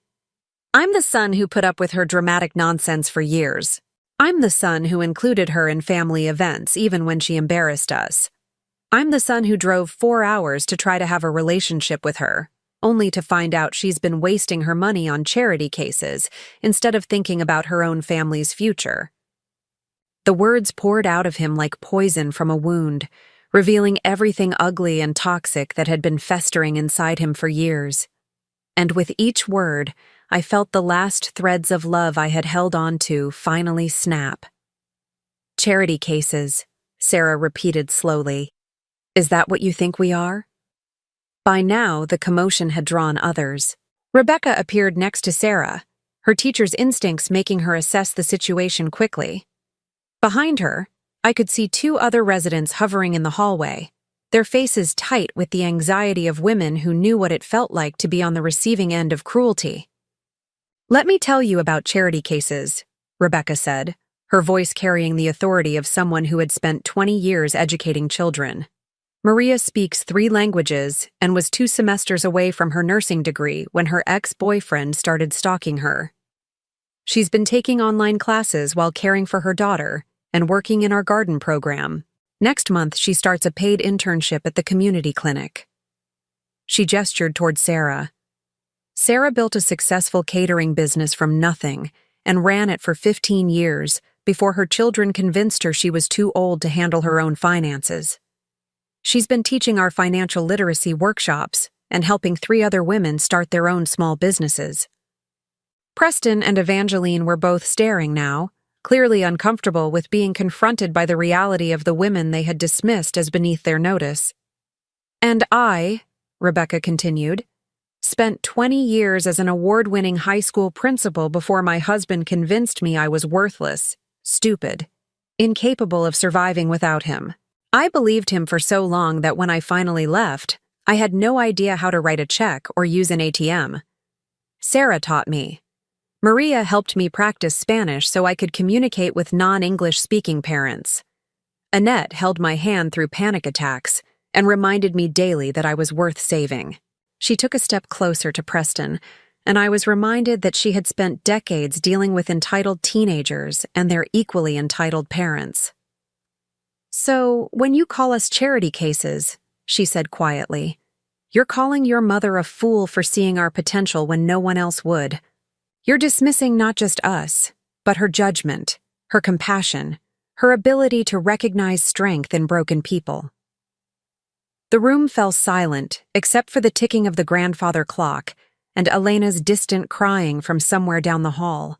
I'm the son who put up with her dramatic nonsense for years. I'm the son who included her in family events even when she embarrassed us. I'm the son who drove 4 hours to try to have a relationship with her, only to find out she's been wasting her money on charity cases instead of thinking about her own family's future. The words poured out of him like poison from a wound, revealing everything ugly and toxic that had been festering inside him for years. And with each word, I felt the last threads of love I had held on to finally snap. Charity cases, Sarah repeated slowly. Is that what you think we are? By now, the commotion had drawn others. Rebecca appeared next to Sarah, her teacher's instincts making her assess the situation quickly. Behind her, I could see 2 other residents hovering in the hallway, their faces tight with the anxiety of women who knew what it felt like to be on the receiving end of cruelty. Let me tell you about charity cases, Rebecca said, her voice carrying the authority of someone who had spent 20 years educating children. Maria speaks 3 languages and was 2 semesters away from her nursing degree when her ex-boyfriend started stalking her. She's been taking online classes while caring for her daughter and working in our garden program. Next month, she starts a paid internship at the community clinic. She gestured toward Sarah. Sarah built a successful catering business from nothing and ran it for 15 years before her children convinced her she was too old to handle her own finances. She's been teaching our financial literacy workshops and helping 3 other women start their own small businesses. Preston and Evangeline were both staring now, clearly uncomfortable with being confronted by the reality of the women they had dismissed as beneath their notice. And I, Rebecca continued, spent 20 years as an award-winning high school principal before my husband convinced me I was worthless, stupid, incapable of surviving without him. I believed him for so long that when I finally left, I had no idea how to write a check or use an ATM. Sarah taught me. Maria helped me practice Spanish so I could communicate with non-English speaking parents. Annette held my hand through panic attacks and reminded me daily that I was worth saving. She took a step closer to Preston, and I was reminded that she had spent decades dealing with entitled teenagers and their equally entitled parents. So, when you call us charity cases, she said quietly, you're calling your mother a fool for seeing our potential when no one else would. You're dismissing not just us, but her judgment, her compassion, her ability to recognize strength in broken people. The room fell silent, except for the ticking of the grandfather clock and Elena's distant crying from somewhere down the hall.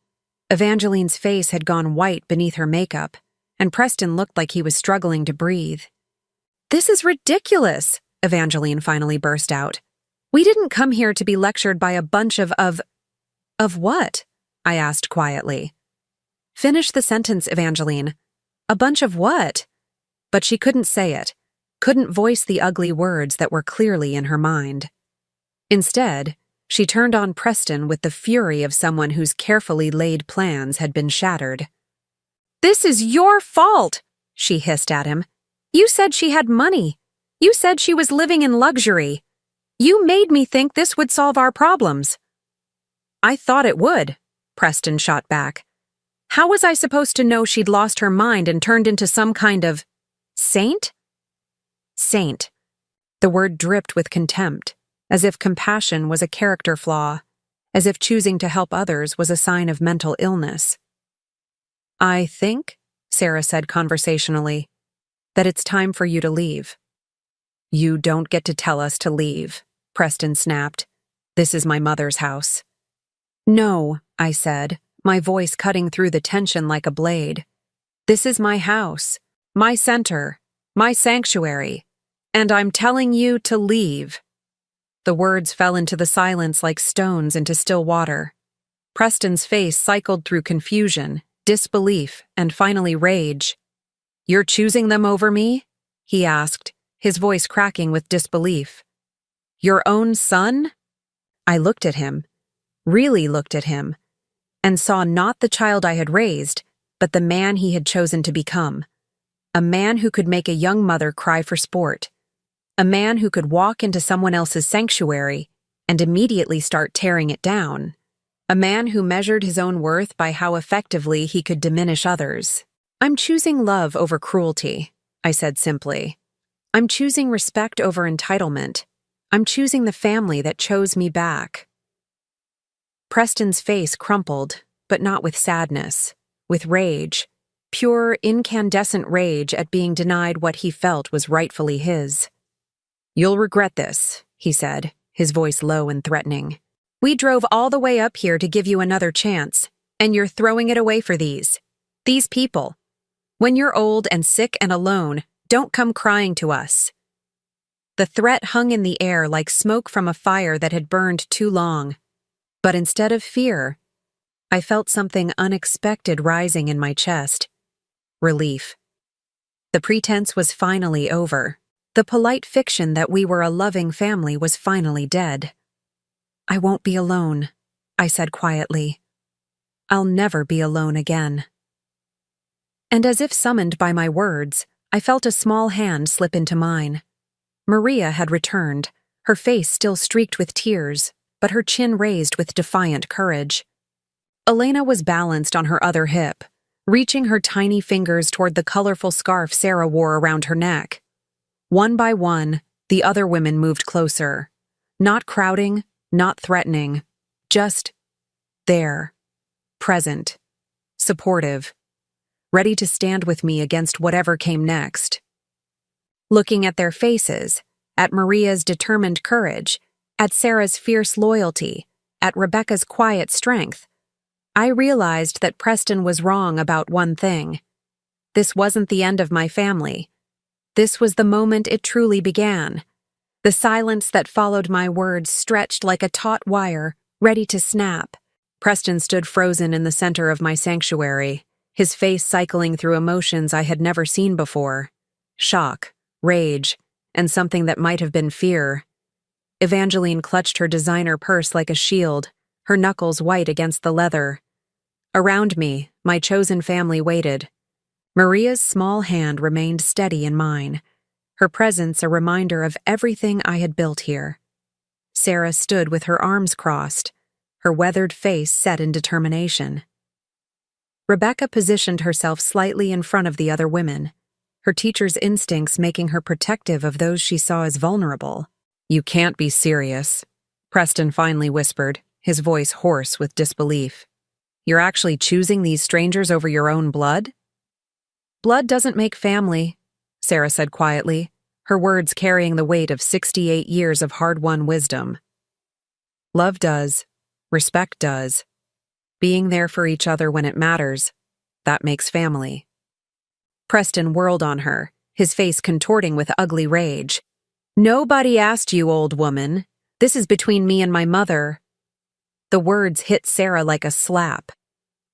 Evangeline's face had gone white beneath her makeup, and Preston looked like he was struggling to breathe. This is ridiculous, Evangeline finally burst out. We didn't come here to be lectured by a bunch of what? I asked quietly. Finish the sentence, Evangeline. A bunch of what? But she couldn't say it, couldn't voice the ugly words that were clearly in her mind. Instead, she turned on Preston with the fury of someone whose carefully laid plans had been shattered. This is your fault, she hissed at him. You said she had money. You said she was living in luxury. You made me think this would solve our problems. I thought it would, Preston shot back. How was I supposed to know she'd lost her mind and turned into some kind of saint? Saint. The word dripped with contempt, as if compassion was a character flaw, as if choosing to help others was a sign of mental illness. I think, Sarah said conversationally, that it's time for you to leave. You don't get to tell us to leave, Preston snapped. This is my mother's house. No, I said, my voice cutting through the tension like a blade. This is my house, my center, my sanctuary, and I'm telling you to leave. The words fell into the silence like stones into still water. Preston's face cycled through confusion, disbelief, and finally rage. You're choosing them over me? He asked, his voice cracking with disbelief. Your own son? I looked at him, really looked at him, and saw not the child I had raised, but the man he had chosen to become. A man who could make a young mother cry for sport. A man who could walk into someone else's sanctuary and immediately start tearing it down. A man who measured his own worth by how effectively he could diminish others. "I'm choosing love over cruelty," I said simply. "I'm choosing respect over entitlement. I'm choosing the family that chose me back." Preston's face crumpled, but not with sadness, with rage, pure, incandescent rage at being denied what he felt was rightfully his. "You'll regret this," he said, his voice low and threatening. "We drove all the way up here to give you another chance, and you're throwing it away for these people. When you're old and sick and alone, don't come crying to us." The threat hung in the air like smoke from a fire that had burned too long. But instead of fear, I felt something unexpected rising in my chest. Relief. The pretense was finally over. The polite fiction that we were a loving family was finally dead. "I won't be alone," I said quietly. "I'll never be alone again." And as if summoned by my words, I felt a small hand slip into mine. Maria had returned, her face still streaked with tears, but her chin raised with defiant courage. Elena was balanced on her other hip, reaching her tiny fingers toward the colorful scarf Sarah wore around her neck. One by one, the other women moved closer, not crowding, not threatening, just there, present, supportive, ready to stand with me against whatever came next. Looking at their faces, at Maria's determined courage, at Sarah's fierce loyalty, at Rebecca's quiet strength, I realized that Preston was wrong about one thing. This wasn't the end of my family. This was the moment it truly began. The silence that followed my words stretched like a taut wire, ready to snap. Preston stood frozen in the center of my sanctuary, his face cycling through emotions I had never seen before. Shock, rage, and something that might have been fear. Evangeline clutched her designer purse like a shield, her knuckles white against the leather. Around me, my chosen family waited. Maria's small hand remained steady in mine, her presence a reminder of everything I had built here. Sarah stood with her arms crossed, her weathered face set in determination. Rebecca positioned herself slightly in front of the other women, her teacher's instincts making her protective of those she saw as vulnerable. "You can't be serious," Preston finally whispered, his voice hoarse with disbelief. "You're actually choosing these strangers over your own blood?" "Blood doesn't make family," Sarah said quietly, her words carrying the weight of 68 years of hard-won wisdom. "Love does. Respect does. Being there for each other when it matters, that makes family." Preston whirled on her, his face contorting with ugly rage. "Nobody asked you, old woman. This is between me and my mother." The words hit Sarah like a slap.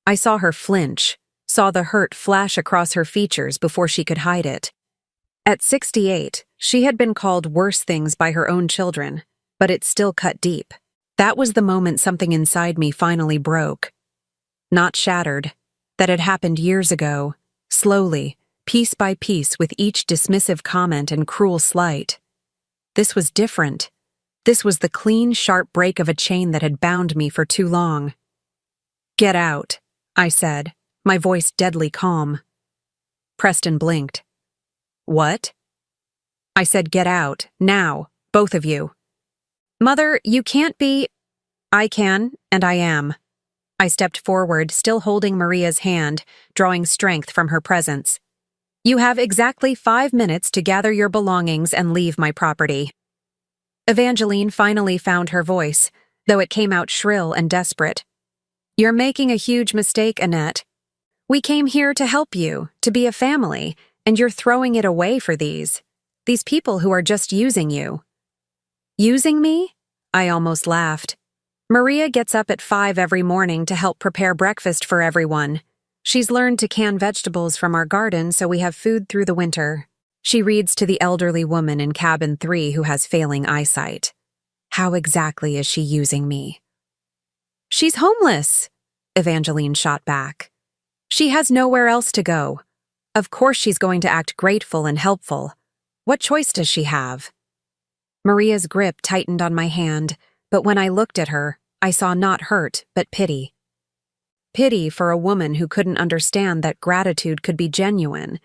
I saw her flinch, saw the hurt flash across her features before she could hide it. At 68, she had been called worse things by her own children, but it still cut deep. That was the moment something inside me finally broke. Not shattered. That had happened years ago, slowly, piece by piece with each dismissive comment and cruel slight. This was different. This was the clean, sharp break of a chain that had bound me for too long. "Get out," I said, my voice deadly calm. Preston blinked. "What?" I said, "Get out, now, both of you." "Mother, you can't be—" "I can, and I am." I stepped forward, still holding Maria's hand, drawing strength from her presence. "You have exactly 5 minutes to gather your belongings and leave my property." Evangeline finally found her voice, though it came out shrill and desperate. "You're making a huge mistake, Annette. We came here to help you, to be a family, and you're throwing it away for these people who are just using you." "Using me?" I almost laughed. "Maria gets up at 5 every morning to help prepare breakfast for everyone. She's learned to can vegetables from our garden so we have food through the winter. She reads to the elderly woman in cabin 3 who has failing eyesight. How exactly is she using me?" "She's homeless," Evangeline shot back. "She has nowhere else to go. Of course she's going to act grateful and helpful. What choice does she have?" Maria's grip tightened on my hand, But when I looked at her, I saw not hurt, but pity. Pity for a woman who couldn't understand that gratitude could be genuine,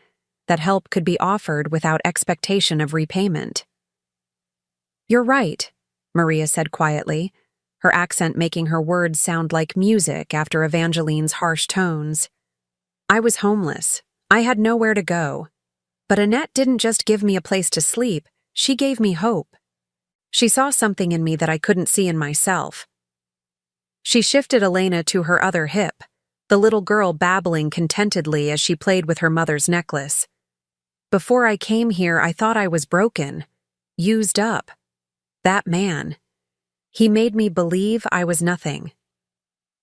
that help could be offered without expectation of repayment. "You're right," Maria said quietly, her accent making her words sound like music after Evangeline's harsh tones. "I was homeless. I had nowhere to go. But Annette didn't just give me a place to sleep, she gave me hope. She saw something in me that I couldn't see in myself." She shifted Elena to her other hip, the little girl babbling contentedly as she played with her mother's necklace. "Before I came here, I thought I was broken, used up. That man, he made me believe I was nothing.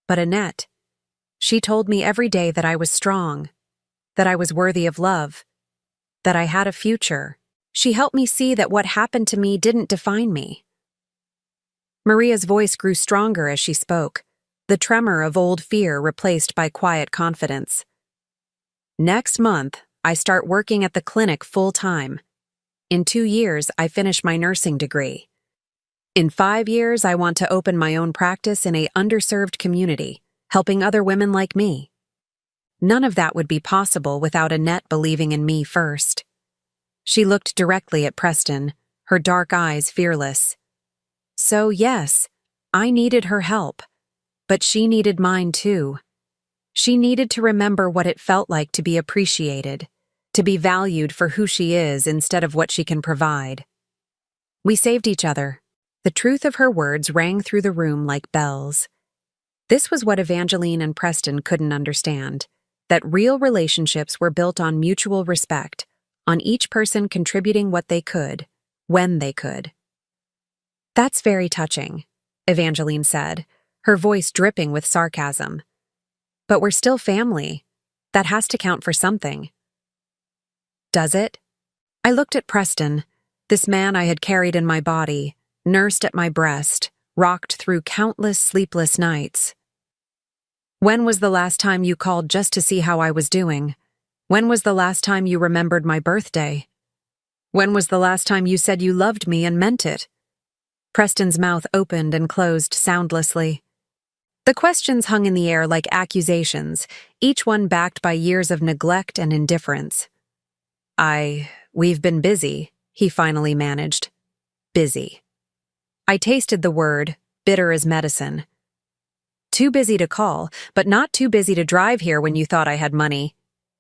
But Annette, she told me every day that I was strong, that I was worthy of love, that I had a future. She helped me see that what happened to me didn't define me." Maria's voice grew stronger as she spoke, the tremor of old fear replaced by quiet confidence. "Next month, I start working at the clinic full-time. In 2 years, I finish my nursing degree. In 5 years, I want to open my own practice in a underserved community, helping other women like me. None of that would be possible without Annette believing in me first." She looked directly at Preston, her dark eyes fearless. "So yes, I needed her help, but she needed mine too. She needed to remember what it felt like to be appreciated, to be valued for who she is instead of what she can provide." We saved each other. The truth of her words rang through the room like bells. This was what Evangeline and Preston couldn't understand, that real relationships were built on mutual respect, on each person contributing what they could, when they could. "That's very touching," Evangeline said, her voice dripping with sarcasm. "But we're still family. That has to count for something." "Does it?" I looked at Preston, this man I had carried in my body, nursed at my breast, rocked through countless sleepless nights. "When was the last time you called just to see how I was doing? When was the last time you remembered my birthday? When was the last time you said you loved me and meant it?" Preston's mouth opened and closed soundlessly. The questions hung in the air like accusations, each one backed by years of neglect and indifference. We've been busy," he finally managed. "Busy." I tasted the word, bitter as medicine. "Too busy to call, but not too busy to drive here when you thought I had money.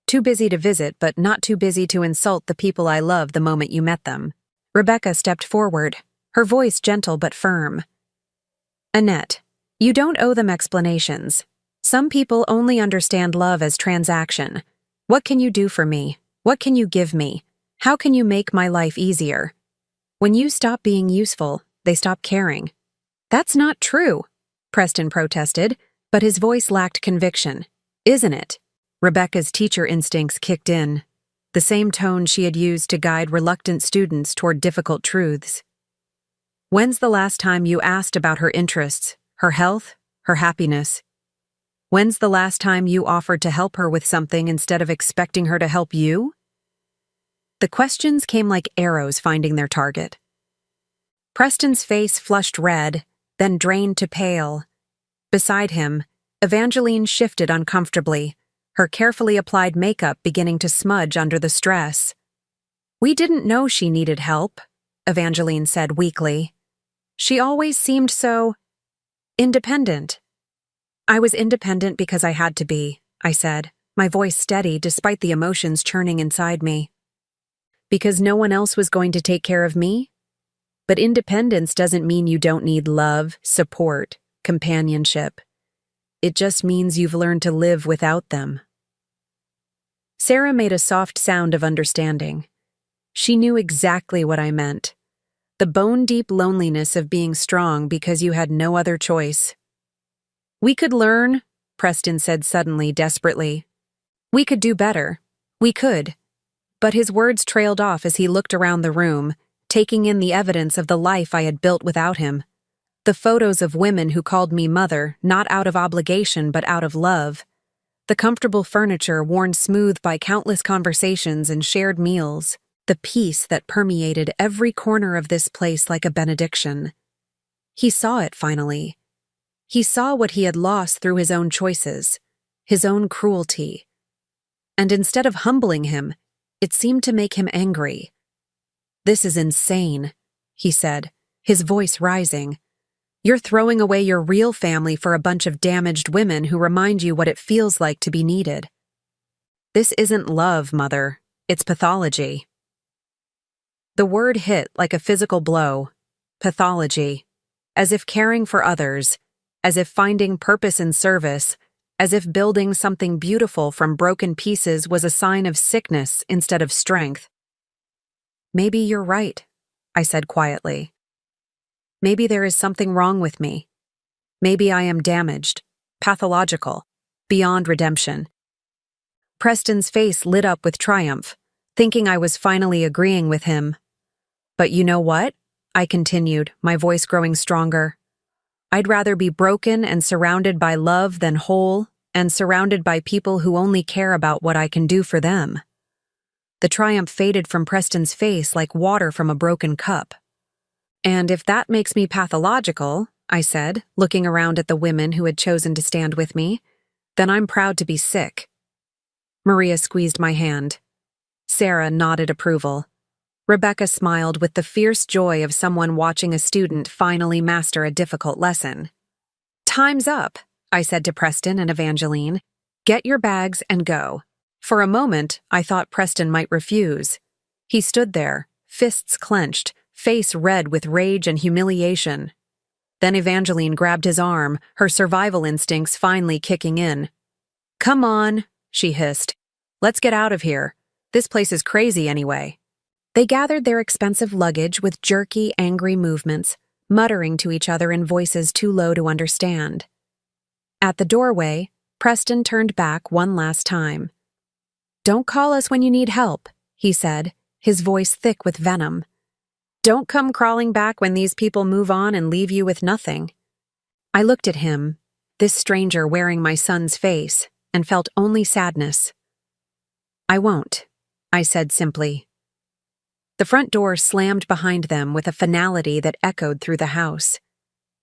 Too busy to visit, but not too busy to insult the people I love the moment you met them." Rebecca stepped forward, her voice gentle but firm. "Annette, you don't owe them explanations. Some people only understand love as transaction. What can you do for me? What can you give me? How can you make my life easier? When you stop being useful, they stop caring." "That's not true," Preston protested, but his voice lacked conviction. "Isn't it?" Rebecca's teacher instincts kicked in, the same tone she had used to guide reluctant students toward difficult truths. "When's the last time you asked about her interests, her health, her happiness? When's the last time you offered to help her with something instead of expecting her to help you?" The questions came like arrows finding their target. Preston's face flushed red, then drained to pale. Beside him, Evangeline shifted uncomfortably, her carefully applied makeup beginning to smudge under the stress. "We didn't know she needed help," Evangeline said weakly. "She always seemed so independent." "I was independent because I had to be," I said, my voice steady despite the emotions churning inside me. "Because no one else was going to take care of me? But independence doesn't mean you don't need love, support, companionship. It just means you've learned to live without them." Sarah made a soft sound of understanding. She knew exactly what I meant. The bone-deep loneliness of being strong because you had no other choice. "We could learn," Preston said suddenly, desperately. "We could do better. We could." But his words trailed off as he looked around the room, taking in the evidence of the life I had built without him. The photos of women who called me mother, not out of obligation but out of love. The comfortable furniture worn smooth by countless conversations and shared meals. The peace that permeated every corner of this place like a benediction. He saw it finally. He saw what he had lost through his own choices, his own cruelty. And instead of humbling him, it seemed to make him angry. "This is insane," he said, his voice rising. "You're throwing away your real family for a bunch of damaged women who remind you what it feels like to be needed. This isn't love, Mother. It's pathology." The word hit like a physical blow. Pathology. As if caring for others, as if finding purpose in service, as if building something beautiful from broken pieces was a sign of sickness instead of strength. "Maybe you're right," I said quietly. "Maybe there is something wrong with me. Maybe I am damaged, pathological, beyond redemption." Preston's face lit up with triumph, thinking I was finally agreeing with him. "But you know what?" I continued, my voice growing stronger. "I'd rather be broken and surrounded by love than whole and surrounded by people who only care about what I can do for them." The triumph faded from Preston's face like water from a broken cup. "And if that makes me pathological," I said, looking around at the women who had chosen to stand with me, "then I'm proud to be sick." Maria squeezed my hand. Sarah nodded approval. Rebecca smiled with the fierce joy of someone watching a student finally master a difficult lesson. "Time's up," I said to Preston and Evangeline. "Get your bags and go." For a moment, I thought Preston might refuse. He stood there, fists clenched, face red with rage and humiliation. Then Evangeline grabbed his arm, her survival instincts finally kicking in. "Come on," she hissed. "Let's get out of here. This place is crazy anyway." They gathered their expensive luggage with jerky, angry movements, muttering to each other in voices too low to understand. At the doorway, Preston turned back one last time. "Don't call us when you need help," he said, his voice thick with venom. "Don't come crawling back when these people move on and leave you with nothing." I looked at him, this stranger wearing my son's face, and felt only sadness. "I won't," I said simply. The front door slammed behind them with a finality that echoed through the house.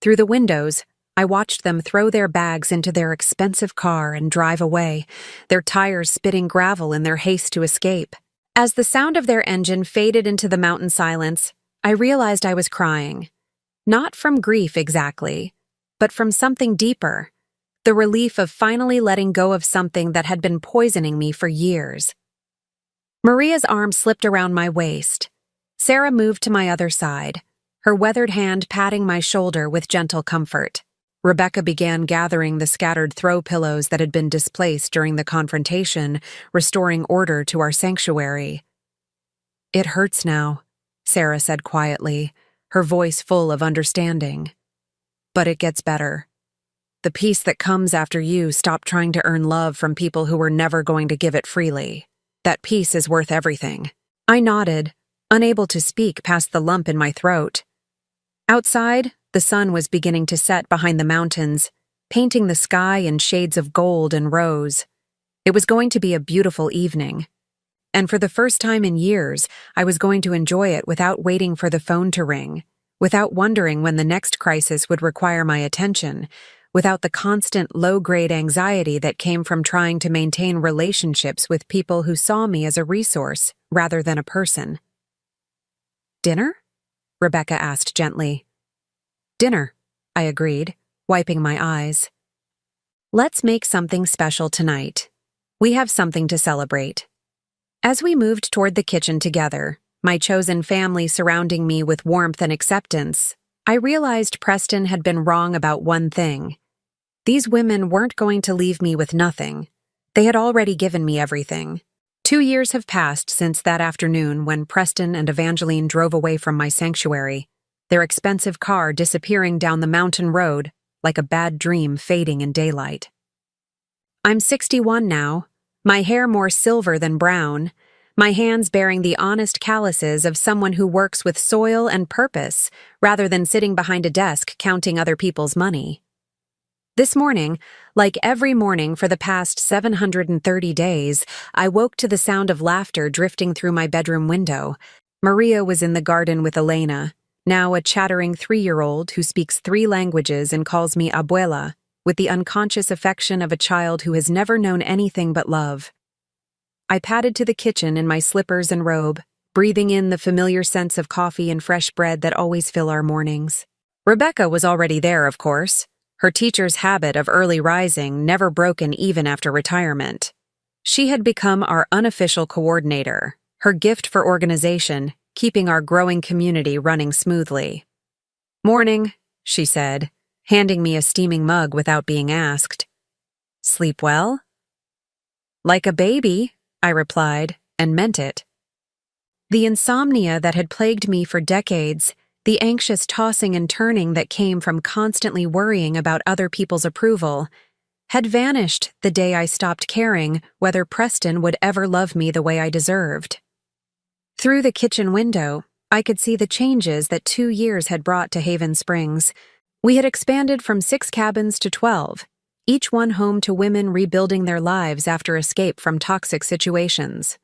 Through the windows, I watched them throw their bags into their expensive car and drive away, their tires spitting gravel in their haste to escape. As the sound of their engine faded into the mountain silence, I realized I was crying. Not from grief exactly, but from something deeper, the relief of finally letting go of something that had been poisoning me for years. Maria's arm slipped around my waist. Sarah moved to my other side, her weathered hand patting my shoulder with gentle comfort. Rebecca began gathering the scattered throw pillows that had been displaced during the confrontation, restoring order to our sanctuary. "It hurts now," Sarah said quietly, her voice full of understanding. "But it gets better. The peace that comes after you stop trying to earn love from people who were never going to give it freely. That peace is worth everything." I nodded, unable to speak past the lump in my throat. Outside, the sun was beginning to set behind the mountains, painting the sky in shades of gold and rose. It was going to be a beautiful evening. And for the first time in years, I was going to enjoy it without waiting for the phone to ring, without wondering when the next crisis would require my attention, without the constant low-grade anxiety that came from trying to maintain relationships with people who saw me as a resource rather than a person. "Dinner?" Rebecca asked gently. "Dinner," I agreed, wiping my eyes. "Let's make something special tonight. We have something to celebrate." As we moved toward the kitchen together, my chosen family surrounding me with warmth and acceptance, I realized Preston had been wrong about one thing. These women weren't going to leave me with nothing. They had already given me everything. 2 years have passed since that afternoon when Preston and Evangeline drove away from my sanctuary, their expensive car disappearing down the mountain road like a bad dream fading in daylight. I'm 61 now, my hair more silver than brown, my hands bearing the honest calluses of someone who works with soil and purpose rather than sitting behind a desk counting other people's money. This morning, like every morning for the past 730 days, I woke to the sound of laughter drifting through my bedroom window. Maria was in the garden with Elena, now a chattering 3-year-old who speaks 3 languages and calls me abuela, with the unconscious affection of a child who has never known anything but love. I padded to the kitchen in my slippers and robe, breathing in the familiar scents of coffee and fresh bread that always fill our mornings. Rebecca was already there, of course, her teacher's habit of early rising never broken even after retirement. She had become our unofficial coordinator, her gift for organization, keeping our growing community running smoothly. "Morning," she said, handing me a steaming mug without being asked. "Sleep well?" "Like a baby," I replied, and meant it. The insomnia that had plagued me for decades, the anxious tossing and turning that came from constantly worrying about other people's approval, had vanished the day I stopped caring whether Preston would ever love me the way I deserved. Through the kitchen window, I could see the changes that 2 years had brought to Haven Springs. We had expanded from 6 cabins to 12, each one home to women rebuilding their lives after escape from toxic situations.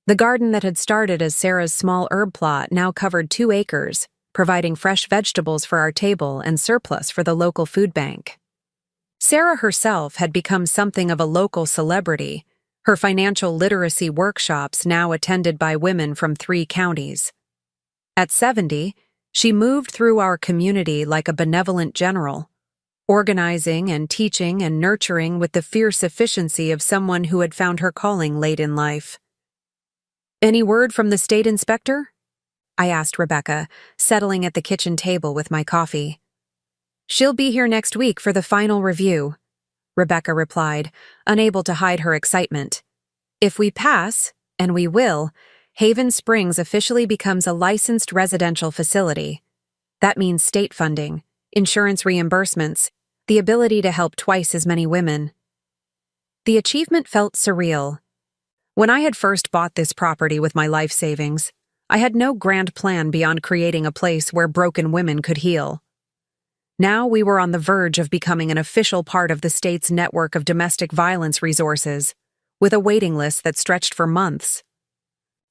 The garden that had started as Sarah's small herb plot now covered 2 acres, providing fresh vegetables for our table and surplus for the local food bank. Sarah herself had become something of a local celebrity, her financial literacy workshops now attended by women from 3 counties. At 70, she moved through our community like a benevolent general, organizing and teaching and nurturing with the fierce efficiency of someone who had found her calling late in life. "Any word from the state inspector?" I asked Rebecca, settling at the kitchen table with my coffee. "She'll be here next week for the final review," Rebecca replied, unable to hide her excitement. "If we pass, and we will, Haven Springs officially becomes a licensed residential facility. That means state funding, insurance reimbursements, the ability to help twice as many women." The achievement felt surreal. When I had first bought this property with my life savings, I had no grand plan beyond creating a place where broken women could heal. Now we were on the verge of becoming an official part of the state's network of domestic violence resources, with a waiting list that stretched for months.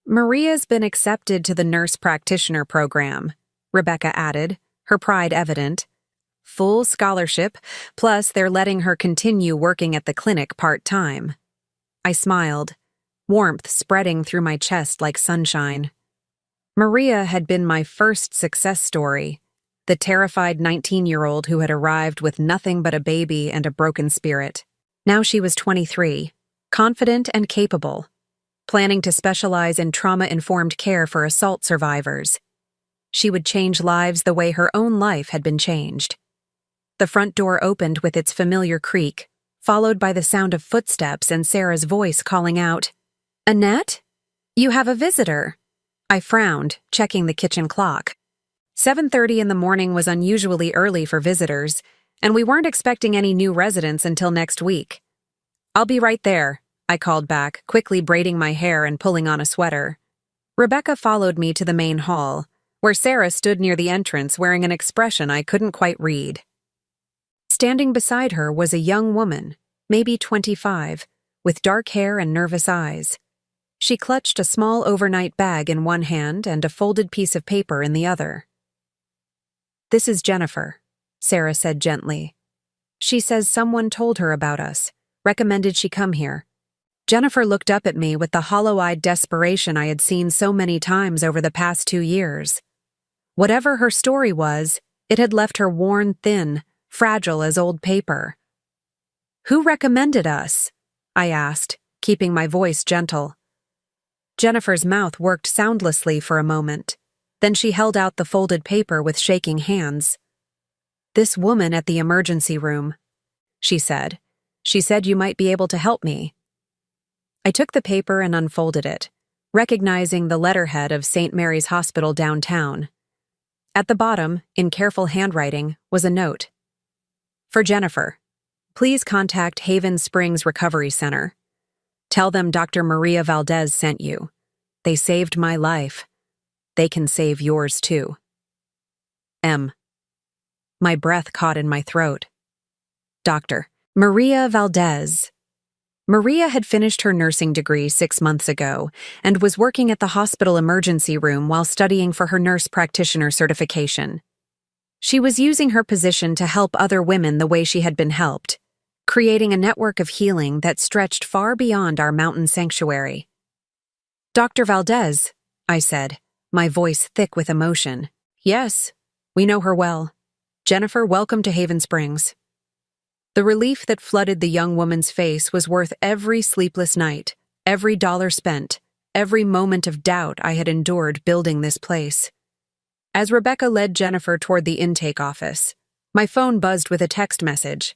"Maria's been accepted to the nurse practitioner program," Rebecca added, her pride evident. "Full scholarship, plus they're letting her continue working at the clinic part-time." I smiled, warmth spreading through my chest like sunshine. Maria had been my first success story, the terrified 19-year-old who had arrived with nothing but a baby and a broken spirit. Now she was 23, confident and capable, planning to specialize in trauma-informed care for assault survivors. She would change lives the way her own life had been changed. The front door opened with its familiar creak, followed by the sound of footsteps and Sarah's voice calling out, "Annette? You have a visitor." I frowned, checking the kitchen clock. 7:30 in the morning was unusually early for visitors, and we weren't expecting any new residents until next week. "I'll be right there," I called back, quickly braiding my hair and pulling on a sweater. Rebecca followed me to the main hall, where Sarah stood near the entrance wearing an expression I couldn't quite read. Standing beside her was a young woman, maybe 25, with dark hair and nervous eyes. She clutched a small overnight bag in one hand and a folded piece of paper in the other. "This is Jennifer," Sarah said gently. "She says someone told her about us, recommended she come here." Jennifer looked up at me with the hollow-eyed desperation I had seen so many times over the past 2 years. Whatever her story was, it had left her worn thin, fragile as old paper. "Who recommended us?" I asked, keeping my voice gentle. Jennifer's mouth worked soundlessly for a moment. Then she held out the folded paper with shaking hands. "This woman at the emergency room," she said. "She said you might be able to help me." I took the paper and unfolded it, recognizing the letterhead of St. Mary's Hospital downtown. At the bottom, in careful handwriting, was a note. "For Jennifer, please contact Haven Springs Recovery Center. Tell them Dr. Maria Valdez sent you. They saved my life. They can save yours too. M." My breath caught in my throat. Dr. Maria Valdez. Maria had finished her nursing degree 6 months ago and was working at the hospital emergency room while studying for her nurse practitioner certification. She was using her position to help other women the way she had been helped, creating a network of healing that stretched far beyond our mountain sanctuary. "Dr. Valdez," I said, my voice thick with emotion. "Yes, we know her well. Jennifer, welcome to Haven Springs." The relief that flooded the young woman's face was worth every sleepless night, every dollar spent, every moment of doubt I had endured building this place. As Rebecca led Jennifer toward the intake office, my phone buzzed with a text message.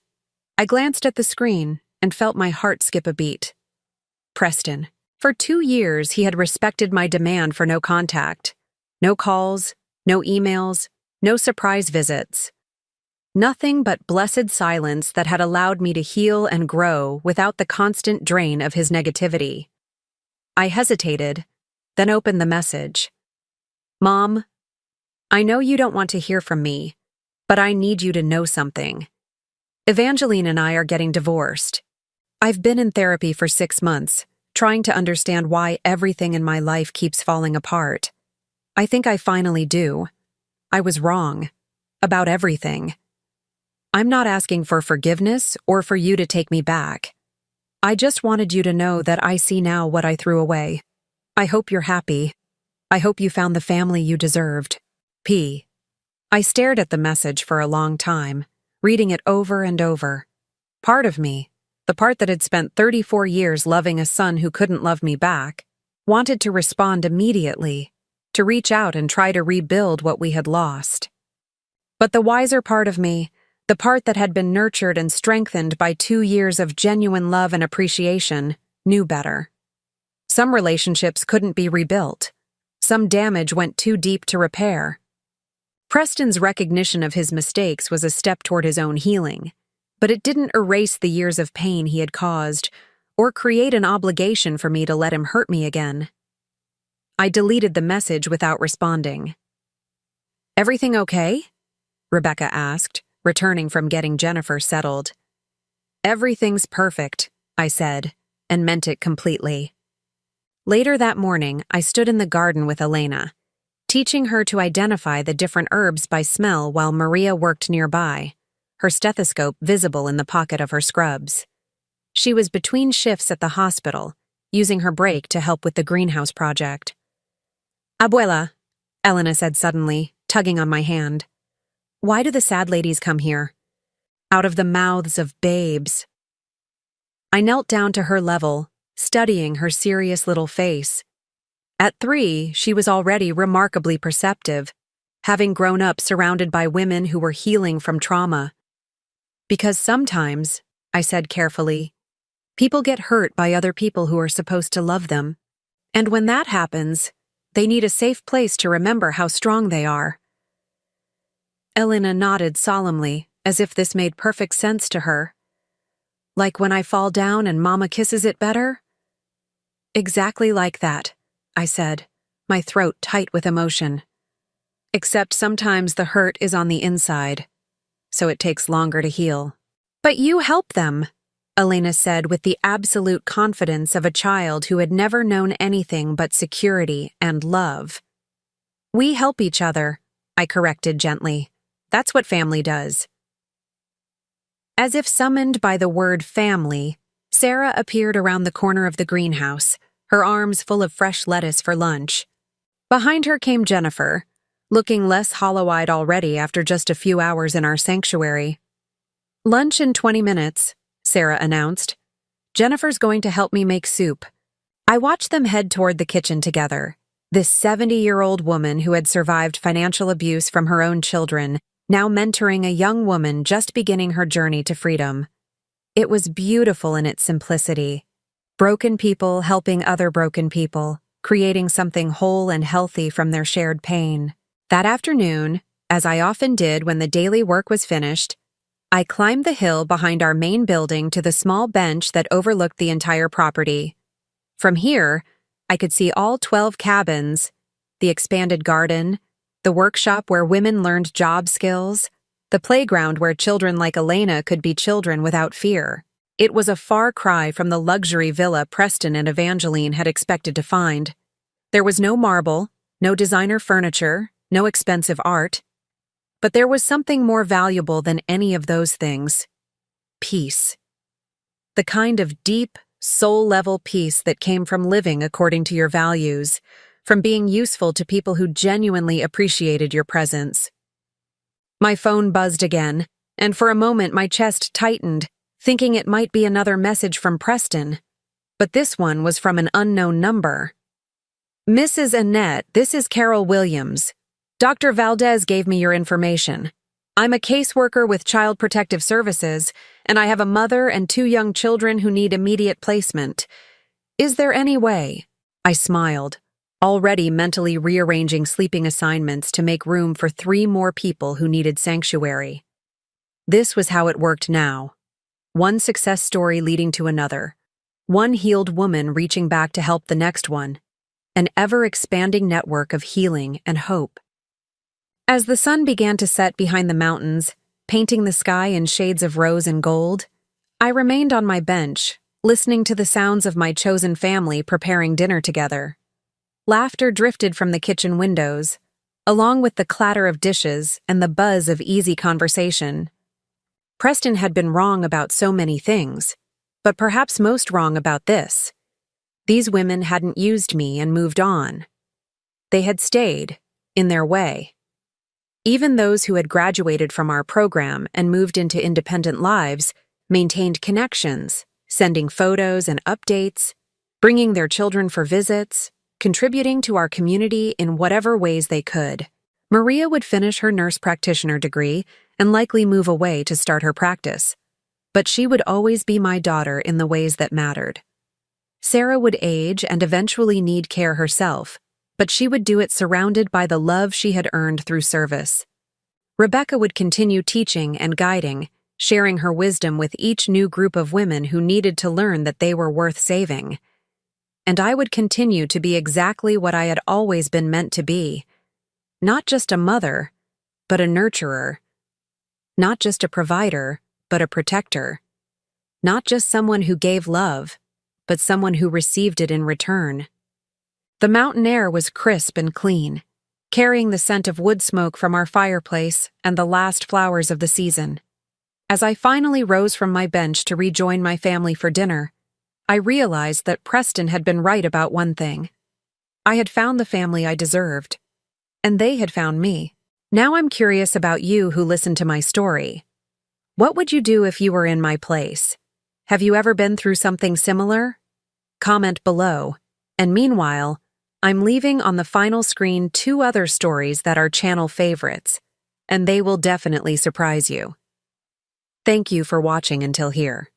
I glanced at the screen and felt my heart skip a beat. Preston. For 2 years, he had respected my demand for no contact. No calls, no emails, no surprise visits. Nothing but blessed silence that had allowed me to heal and grow without the constant drain of his negativity. I hesitated, then opened the message. "Mom, I know you don't want to hear from me, but I need you to know something. Evangeline and I are getting divorced. I've been in therapy for 6 months, trying to understand why everything in my life keeps falling apart. I think I finally do. I was wrong. About everything. I'm not asking for forgiveness or for you to take me back. I just wanted you to know that I see now what I threw away. I hope you're happy. I hope you found the family you deserved. P." I stared at the message for a long time, reading it over and over. Part of me, the part that had spent 34 years loving a son who couldn't love me back, wanted to respond immediately, to reach out and try to rebuild what we had lost. But the wiser part of me, the part that had been nurtured and strengthened by 2 years of genuine love and appreciation, knew better. Some relationships couldn't be rebuilt. Some damage went too deep to repair. Preston's recognition of his mistakes was a step toward his own healing, but it didn't erase the years of pain he had caused or create an obligation for me to let him hurt me again. I deleted the message without responding. "Everything okay?" Rebecca asked, returning from getting Jennifer settled. "Everything's perfect," I said, and meant it completely. Later that morning, I stood in the garden with Elena, teaching her to identify the different herbs by smell while Maria worked nearby, her stethoscope visible in the pocket of her scrubs. She was between shifts at the hospital, using her break to help with the greenhouse project. "Abuela," Elena said suddenly, tugging on my hand. "Why do the sad ladies come here?" "Out of the mouths of babes." I knelt down to her level, studying her serious little face. At 3, she was already remarkably perceptive, having grown up surrounded by women who were healing from trauma. "Because sometimes," I said carefully, "people get hurt by other people who are supposed to love them. And when that happens, they need a safe place to remember how strong they are." Elena nodded solemnly, as if this made perfect sense to her. "Like when I fall down and Mama kisses it better?" "Exactly like that," I said, my throat tight with emotion. "Except sometimes the hurt is on the inside, so it takes longer to heal." "But you help them," Elena said with the absolute confidence of a child who had never known anything but security and love. "We help each other," I corrected gently. "That's what family does." As if summoned by the word family, Sarah appeared around the corner of the greenhouse, her arms full of fresh lettuce for lunch. Behind her came Jennifer, looking less hollow-eyed already after just a few hours in our sanctuary. "Lunch in 20 minutes, Sarah announced. "Jennifer's going to help me make soup." I watched them head toward the kitchen together, this 70-year-old woman who had survived financial abuse from her own children, now mentoring a young woman just beginning her journey to freedom. It was beautiful in its simplicity. Broken people helping other broken people, creating something whole and healthy from their shared pain. That afternoon, as I often did when the daily work was finished, I climbed the hill behind our main building to the small bench that overlooked the entire property. From here, I could see all 12 cabins, the expanded garden, the workshop where women learned job skills, the playground where children like Elena could be children without fear. It was a far cry from the luxury villa Preston and Evangeline had expected to find. There was no marble, no designer furniture, no expensive art. But there was something more valuable than any of those things: peace. The kind of deep, soul-level peace that came from living according to your values, from being useful to people who genuinely appreciated your presence. My phone buzzed again, and for a moment my chest tightened, thinking it might be another message from Preston. But this one was from an unknown number. "Mrs. Annette, this is Carol Williams. Dr. Valdez gave me your information. I'm a caseworker with Child Protective Services, and I have a mother and 2 young children who need immediate placement. Is there any way?" I smiled, already mentally rearranging sleeping assignments to make room for 3 more people who needed sanctuary. This was how it worked now. One success story leading to another. One healed woman reaching back to help the next one. An ever-expanding network of healing and hope. As the sun began to set behind the mountains, painting the sky in shades of rose and gold, I remained on my bench, listening to the sounds of my chosen family preparing dinner together. Laughter drifted from the kitchen windows, along with the clatter of dishes and the buzz of easy conversation. Preston had been wrong about so many things, but perhaps most wrong about this. These women hadn't used me and moved on. They had stayed, in their way. Even those who had graduated from our program and moved into independent lives maintained connections, sending photos and updates, bringing their children for visits, contributing to our community in whatever ways they could. Maria would finish her nurse practitioner degree and likely move away to start her practice. But she would always be my daughter in the ways that mattered. Sarah would age and eventually need care herself, but she would do it surrounded by the love she had earned through service. Rebecca would continue teaching and guiding, sharing her wisdom with each new group of women who needed to learn that they were worth saving. And I would continue to be exactly what I had always been meant to be. Not just a mother, but a nurturer. Not just a provider, but a protector. Not just someone who gave love, but someone who received it in return. The mountain air was crisp and clean, carrying the scent of wood smoke from our fireplace and the last flowers of the season. As I finally rose from my bench to rejoin my family for dinner, I realized that Preston had been right about one thing. I had found the family I deserved, and they had found me. Now I'm curious about you who listened to my story. What would you do if you were in my place? Have you ever been through something similar? Comment below. And meanwhile, I'm leaving on the final screen 2 other stories that are channel favorites, and they will definitely surprise you. Thank you for watching until here.